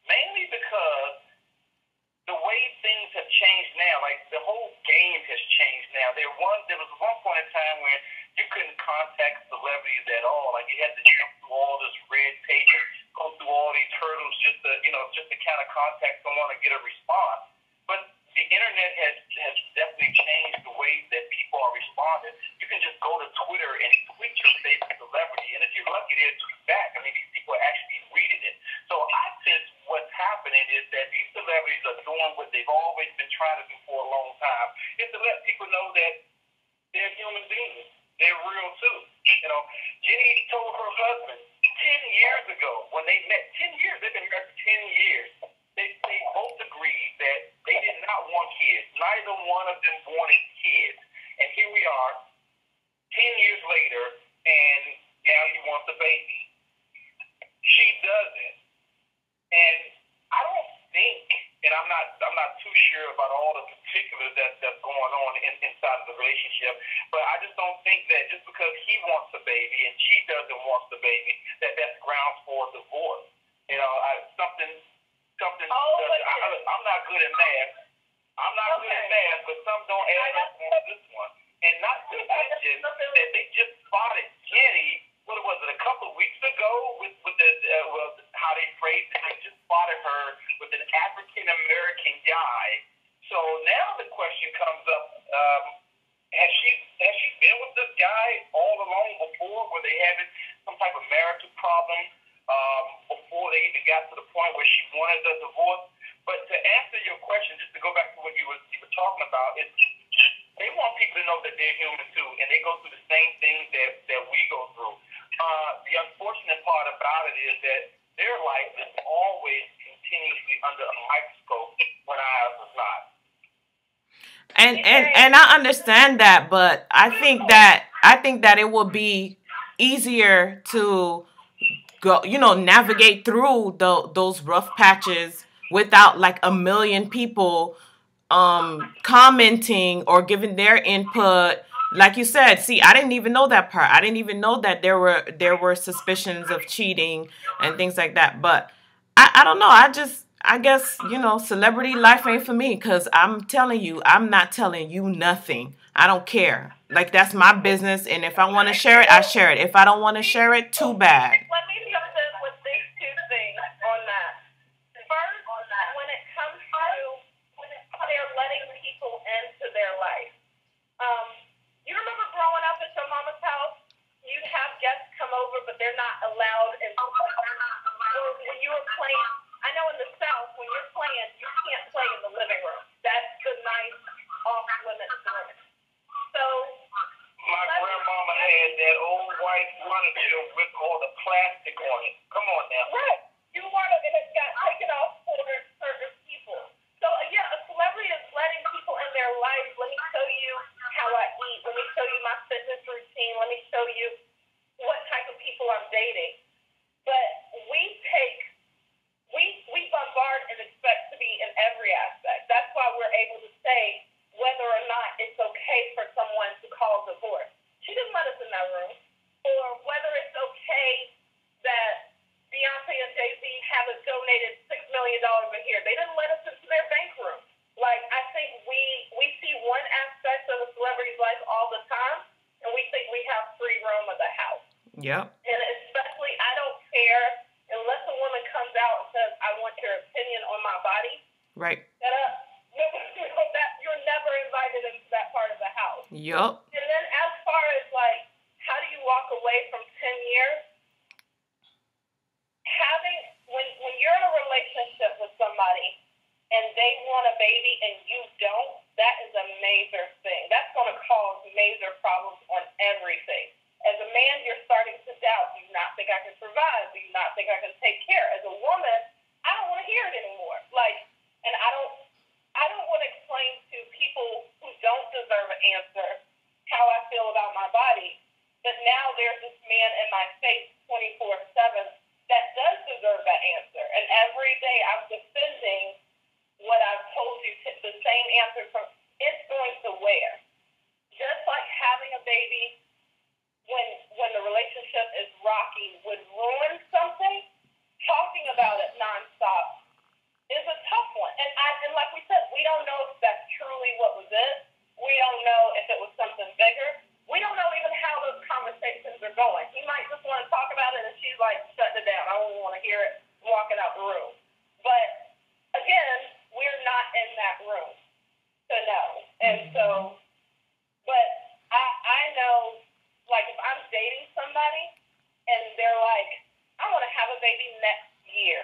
Mainly because the way things have changed now, like the whole game has changed now. There was one point in time where you couldn't contact celebrities at all. Like you had to jump through all this red tape and go through all these hurdles just to kind of contact someone and get a response. But the internet has definitely changed the way that people are responding. You can just go to Twitter and tweet your favorite celebrity, and if you're lucky, they'll tweet back. I mean, these people are actually reading it. So I sense what's happening is that these celebrities are doing what they've always been trying to do for a long time, is to let people know that they're human beings. They're real too. Jenny told her husband 10 years ago when they met. 10 years. They've been married for 10 years. They both agreed that they did not want kids. Neither one of them wanted kids. And here we are, 10 years later, and now he wants a baby. She doesn't. And I don't think, and I'm not too sure about all the particulars that's going on inside of the relationship, but I just don't think that just because he wants a baby and she doesn't want the baby, that's grounds for a divorce. Something. I'm not good at math. But some don't add up on this one. And not to mention that they just spotted Jenny. What was it? A couple of weeks ago with the how they phrased it. They just spotted her with an African American guy. So now the question comes up: has she been with this guy all along before? Were they having some type of marital problem before they even got to the point where she wanted a divorce? But to answer your question, just to go back to what you were talking about, is they want people to know that they're human too, and they go through the same things that we go through. The unfortunate part about it is that their life is always continuously under a microscope when ours is not. And I understand that, but I think that it will be easier to go, navigate through those rough patches without like a million people commenting or giving their input. Like you said, see, I didn't even know that part. I didn't even know that there were suspicions of cheating and things like that. But I don't know. I guess, celebrity life ain't for me, because I'm telling you, I'm not telling you nothing. I don't care. Like, that's my business, and if I want to share it, I share it. If I don't want to share it, too bad. Let me jump in with these two things on that. First, when it comes to they're letting people into their life. You remember growing up at your mama's house? You'd have guests come over, but they're not allowed. Or when you were playing, I know in the South, when you're playing, you can't play in the living room. That's the nice off-limits room. So my grandmama had that old white furniture with all the plastic on it. Come on now. Right. You weren't, and it got taken off for certain people. So, yeah, a celebrity is letting people in their life. Let me show you how I eat. Let me show you my fitness routine. Let me show you what type of people I'm dating. But we bombard and expect to be in every aspect. That's why we're able to say whether or not it's okay for someone to call divorce. She didn't let us in that room. or whether it's okay that Beyonce and Jay-Z haven't donated $6 million a year. They didn't let us into their bank room. Like, I think we see one aspect of a celebrity's life all the time, and we think we have free roam of the house. Yep. And especially, I don't care unless a woman comes out and says, I want your opinion on my body. Right. Shut up. You're never invited into that part of the house. Yep. And then as far as, like, how do you walk away from 10 years? When you're in a relationship with somebody and they want a baby and you don't, that is a major thing. That's going to cause major problems on everything. As a man, you're starting to doubt. Do you not think I can provide? Do you not think I can take care? As a woman, I don't want to hear it anymore. Like, and I don't want to explain to people who don't deserve an answer how I feel about my body. But now there's this man in my face 24/7 that does deserve that answer. And every day I'm defending what I've told you, the same answer from it's going to where. Just like having a baby when the relationship is rocky would ruin something, talking about it nonstop is a tough one. And like we said, we don't know if that's truly what was it. We don't know if it was something bigger. We don't know even how those conversations are going. He might just want to talk about it, and she's like, shutting it down. I don't want to hear it, walking out the room. But, again, we're not in that room to know. And so, but I know, like, if I'm dating somebody, and they're like, I want to have a baby next year,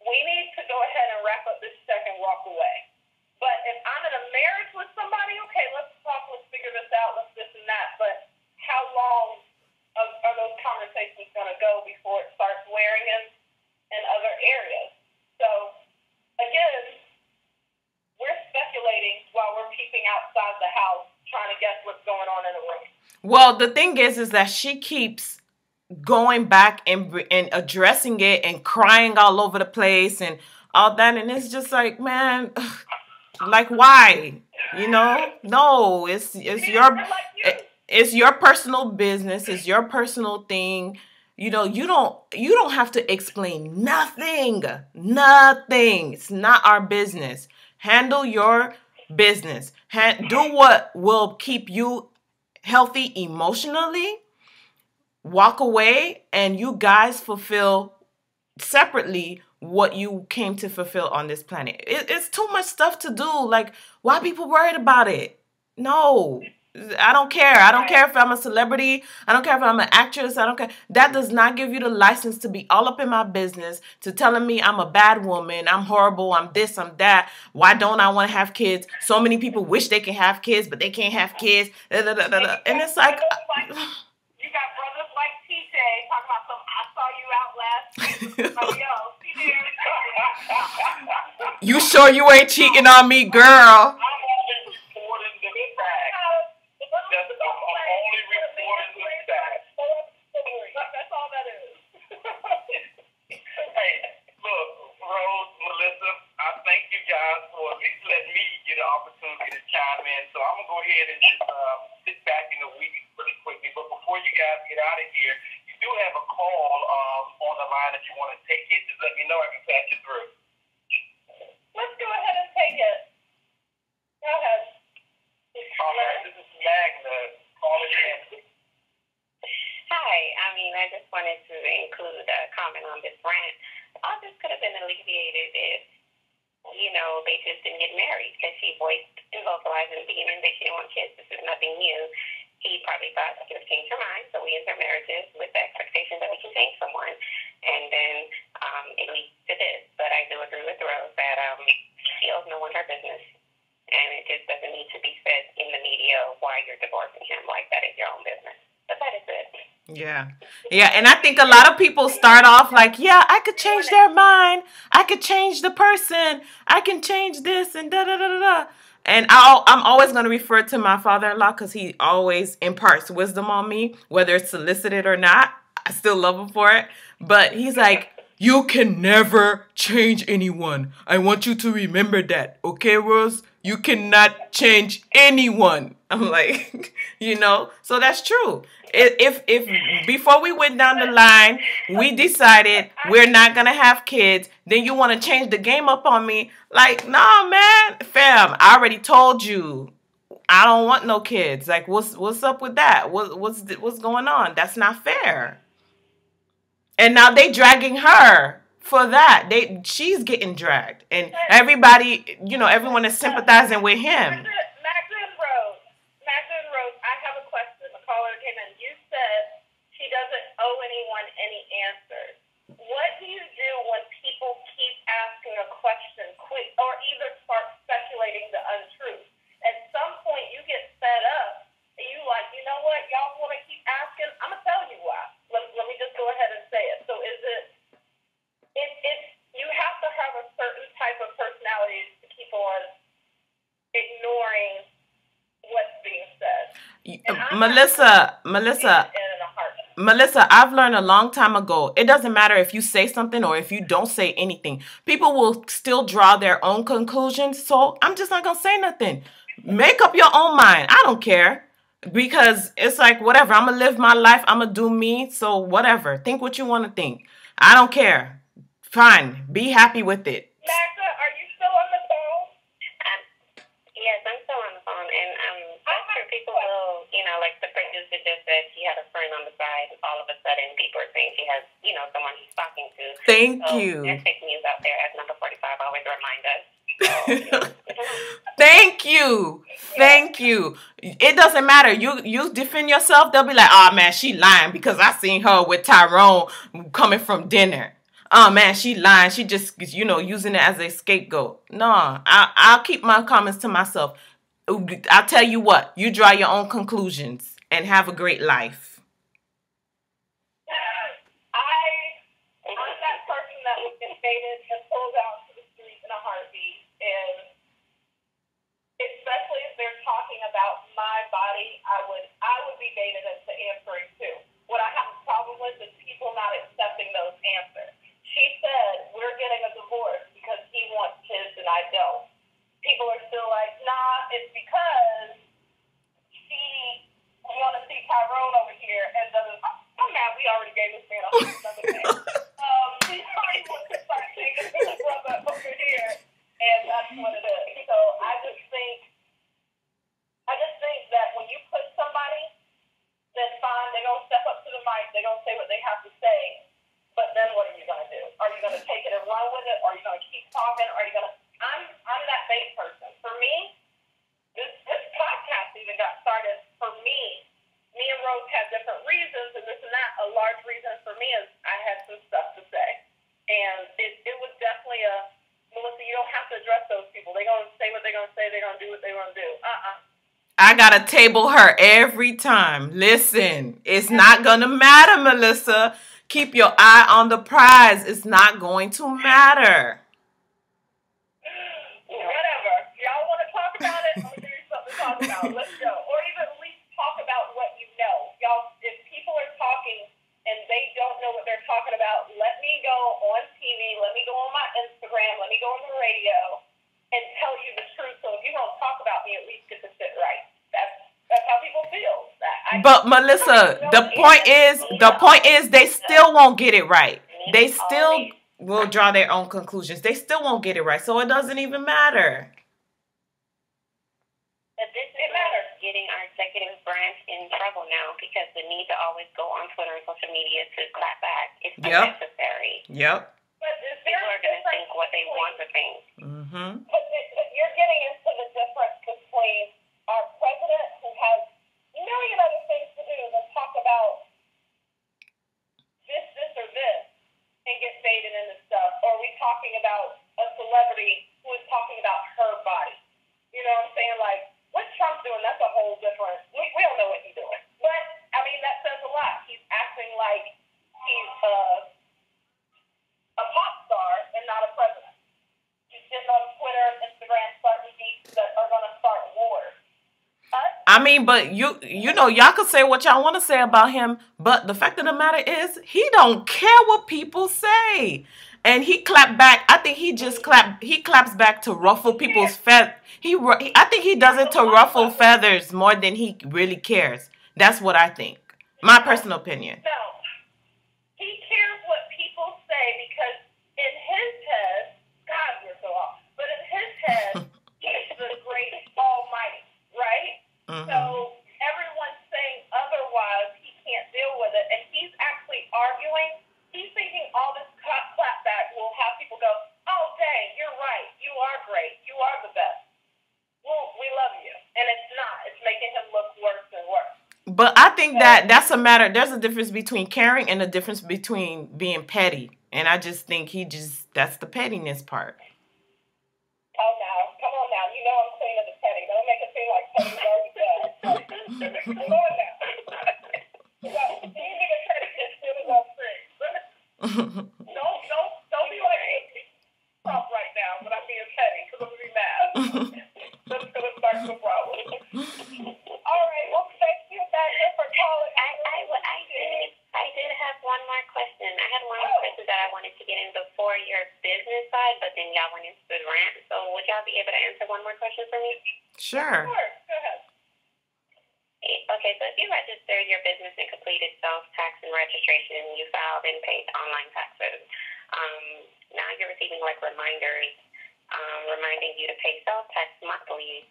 we need to go ahead and wrap up this check and walk away. But if I'm in a marriage with somebody, okay, let's talk, let's figure this out, let's this and that. But how long are those conversations going to go before it starts wearing in other areas? So, again, we're speculating while we're peeping outside the house, trying to guess what's going on in the room. Well, the thing is that she keeps going back and addressing it and crying all over the place and all that. And it's just like, man... Like, why? You know? No, it's your personal business. It's your personal thing. You know, you don't have to explain nothing. Nothing. It's not our business. Handle your business. Do what will keep you healthy emotionally. Walk away, and you guys fulfill separately what you came to fulfill on this planet. It's too much stuff to do. Like, why are people worried about it? No, I don't care. I don't care if I'm a celebrity. I don't care if I'm an actress. I don't care. That does not give you the license to be all up in my business, to telling me I'm a bad woman, I'm horrible, I'm this, I'm that. Why don't I want to have kids? So many people wish they can have kids, but they can't have kids. And it's like... You got brothers like TJ talking about some, I saw you out last week. Like, yo, see there. You sure you ain't cheating on me, girl? I'm only reporting the facts. I'm only reporting the facts. That's all that is. Hey, look, Rose, Melissa, I thank you guys for at least letting me get an opportunity to chime in. So I'm going to go ahead and just sit back in the week pretty quickly. But before you guys get out of here, you do have a call on the line if you want to take it. Just let me know. I can patch you through. Let's go ahead and take it. Go ahead. All right, this is Magna calling in. Hi, I just wanted to include a comment on this rant. All this could have been alleviated if, they just didn't get married, because she voiced and vocalized in the beginning that she didn't want kids. This is nothing new. He probably thought she would change her mind, so we enter marriages with the expectation that we can change someone, and then it leads to this. But I do agree with Rose that she owes no one her business, and it just doesn't need to be said in the media why you're divorcing him. Like, that is your own business. But that is it. Yeah. Yeah. And I think a lot of people start off like, yeah, I could change their mind. I could change the person. I can change this and da da da da da. And I'm always going to refer to my father-in-law because he always imparts wisdom on me, whether it's solicited or not. I still love him for it. But he's like, you can never change anyone. I want you to remember that. Okay, Rose? You cannot change anyone. I'm like, so that's true. If before we went down the line, we decided we're not gonna have kids, then you want to change the game up on me? Like, nah, man, fam, I already told you. I don't want no kids. Like, what's up with that? What's going on? That's not fair. And now they dragging her for that. She's getting dragged, and everybody, everyone is sympathizing with him. Magdalene Rose, I have a question. The caller came in. You said she doesn't owe anyone any answers. What do you do when people keep asking a question quick or either start speculating the untruth? At some point, you get fed up and you like, you know what? Y'all want to keep asking? I'm going to tell you why. Let me just go ahead and say it. So is you have to have a certain type of personality to keep on ignoring what's being said. Melissa, I've learned a long time ago, it doesn't matter if you say something or if you don't say anything. People will still draw their own conclusions, so I'm just not going to say nothing. Make up your own mind. I don't care. Because it's like, whatever, I'm going to live my life, I'm going to do me, so whatever. Think what you want to think. I don't care. Fine. Be happy with it. Magda, are you still on the phone? Yes, I'm still on the phone, and I'm sure people will, like the producer just said, she had a friend on the side, and all of a sudden people are saying she has, someone he's talking to. Thank you. There's fake news out there, as number 45 always remind us. Thank you. Thank you. It doesn't matter. You defend yourself, they'll be like, oh man, she lying because I seen her with Tyrone coming from dinner. Oh man, she lying. She just, using it as a scapegoat. No, I'll keep my comments to myself. I'll tell you what, you draw your own conclusions and have a great life. I'm that person that was invaded and pulled out to the street in a heartbeat, and especially if they're talking about my body, I would be baited into answering too. What I have a problem with is people not accepting those answers. She said, we're getting a divorce because he wants kids and I don't. People are still like, nah, it's because she want to see Tyrone over here, and I'm mad we already gave this man a whole other thing. He already wants to start taking his brother over here, and that's what it is. So I just think that when you put somebody, then fine, they're going to step up to the mic, they're going to say what they have to say, but then what are you going to do? Are you going to take it and run with it? Are you going to keep talking? Are you going to... I'm that bait person. For me, this podcast even got started for me. Me and Rose had different reasons and this and that. A large reason for me is I had some stuff to say. And it was definitely Melissa, you don't have to address those people. They're going to say what they're going to say. They're going to do what they're going to do. I got to table her every time. Listen, it's not going to matter, Melissa. Keep your eye on the prize. It's not going to matter. Whatever. Y'all want to talk about it? I'm going to give you something to talk about. Let's go. Or even at least talk about what you know. Y'all, if people are talking and they don't know what they're talking about, let me go on TV, let me go on my Instagram, let me go on the radio and tell you the truth. So if you don't talk about me, at least get the shit right. That's how people feel. But Melissa, the point is they still won't get it right. They still will draw their own conclusions. They still won't get it right. So it doesn't even matter. But this is getting our executive branch in trouble now because the need to always go on Twitter and social media to clap back is unnecessary. Yep. But people are going to think what they want to think. Mm-hmm. But you're getting into the difference between our president, who has a million other things to do than talk about this, or this, and get faded into stuff, or are we talking about a celebrity who is talking about her body? You know what I'm saying? Like, what Trump's doing, that's a whole different... We don't know what he's doing. But, I mean, that says a lot. He's acting like he's a pop star and not a president. He's getting on Twitter and Instagram starting beats that are going to start wars. I mean, but y'all can say what y'all want to say about him, but the fact of the matter is, he don't care what people say. And he clapped back. I think he just clapped. He claps back to ruffle people's feathers. I think he does it to ruffle feathers more than he really cares. That's what I think. My personal opinion. No, he cares what people say because in his head, God, we're so off. But in his head, he's the great almighty, right? Mm-hmm. So everyone's saying otherwise, he can't deal with it, and he's actually arguing. He's thinking all this clap back will have people go, oh, dang, you're right. You are great. You are the best. Well, we love you. And it's not. It's making him look worse and worse. But I think that's a matter. There's a difference between caring and a difference between being petty. And I just think that's the pettiness part. Oh, now. Come on now. You know I'm queen of the petty. Don't make it seem like petty's already done. Come on now. You need a petty as soon as I'm free. Don't be like Trump right now when I'm being petty because I'm going to be mad. That's going to start some problems. All right. Well, thank you, Magda, for calling. I did have one more question. I had one more question that I wanted to get in before your business side, but then y'all went into the rant. So would y'all be able to answer one more question for me? Sure. Go ahead. Okay, so if you registered your business and completed self-tax and registration, you filed and paid online taxes, now you're receiving like reminders reminding you to pay self-tax monthly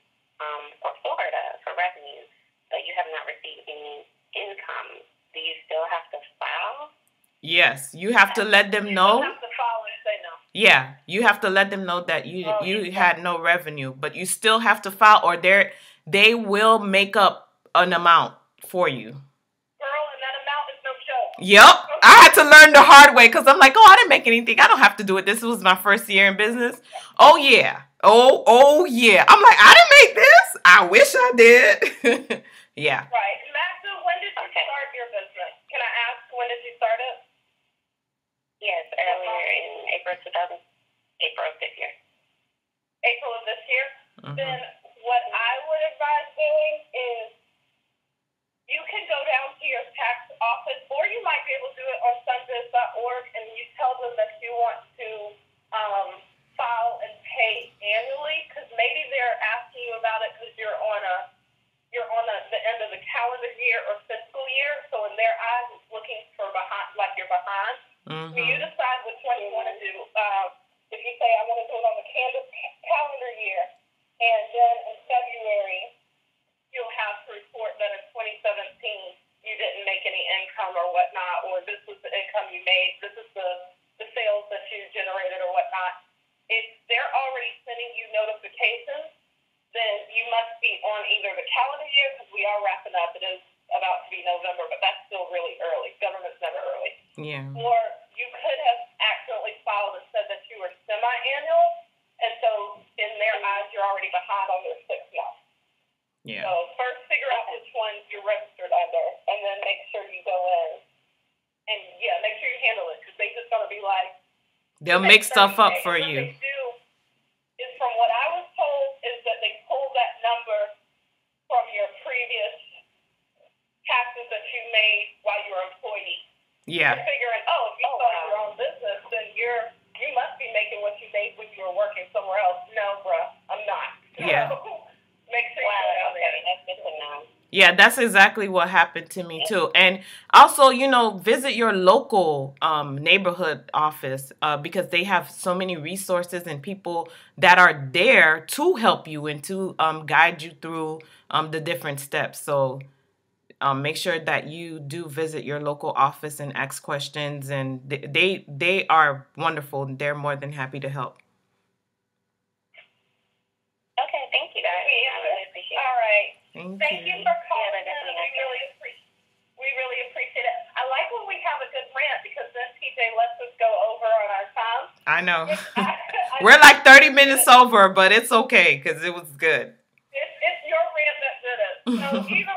for Florida for revenue, but you have not received any income. Do you still have to file? Yes, you have to let them know. You have to file and say no. Yeah, you have to let them know that you had no revenue, but you still have to file, or they will make up an amount for you. Girl, and that amount is no joke. Yep. I had to learn the hard way because I'm like, oh, I didn't make anything. I don't have to do it. This was my first year in business. Oh, yeah. Oh, yeah. I'm like, I didn't make this. I wish I did. Yeah. Right. Magda, when did you start your business? Can I ask, when did you start it? Yes, earlier in April of this year. April of this year? Mm-hmm. Then what I would advise doing is you can go down to your tax office, or you might be able to do it on sunbiz.org, and you tell them that you want to file and pay annually, because maybe they're asking you about it because you're on the end of the calendar year or fiscal year, so in their eyes it's looking for behind, like you're behind. Mm-hmm. So you decide which one you want to do. If you say, I want to do it on the calendar year, and then in February you'll have to report that in 2017 you didn't make any income or whatnot, or this was the income you made, this is the sales that you generated or whatnot. If they're already sending you notifications, then you must be on either the calendar year, because we are wrapping up. It is about to be November, but that's still really early. Government's never early. Yeah. Or you could have accidentally filed and said that you were semi-annual, and so in their eyes, you're already behind on your 6 months. Yeah. So first figure out which one you're registered under, and then make sure you go in. And yeah, make sure you handle it, because they just going to be like, they'll make stuff up for what you. They do is, from what I was told, is that they pull that number from your previous taxes that you made while you were an employee. Yeah. They're figuring, if you started your own business, then you must be making what you made when you were working somewhere else. No, bruh, I'm not. Yeah. Make sure you go down there. That's good to know. Yeah, that's exactly what happened to me too. And also, visit your local neighborhood office because they have so many resources and people that are there to help you and to guide you through the different steps. So make sure that you do visit your local office and ask questions, and they are wonderful. They're more than happy to help. Okay, thank you guys. I really appreciate it. All right. Thank you for calling in. We really appreciate it. I like when we have a good rant, because then TJ lets us go over on our time. I know. We're like 30 minutes over, but it's okay because it was good. It's your rant that did it. So either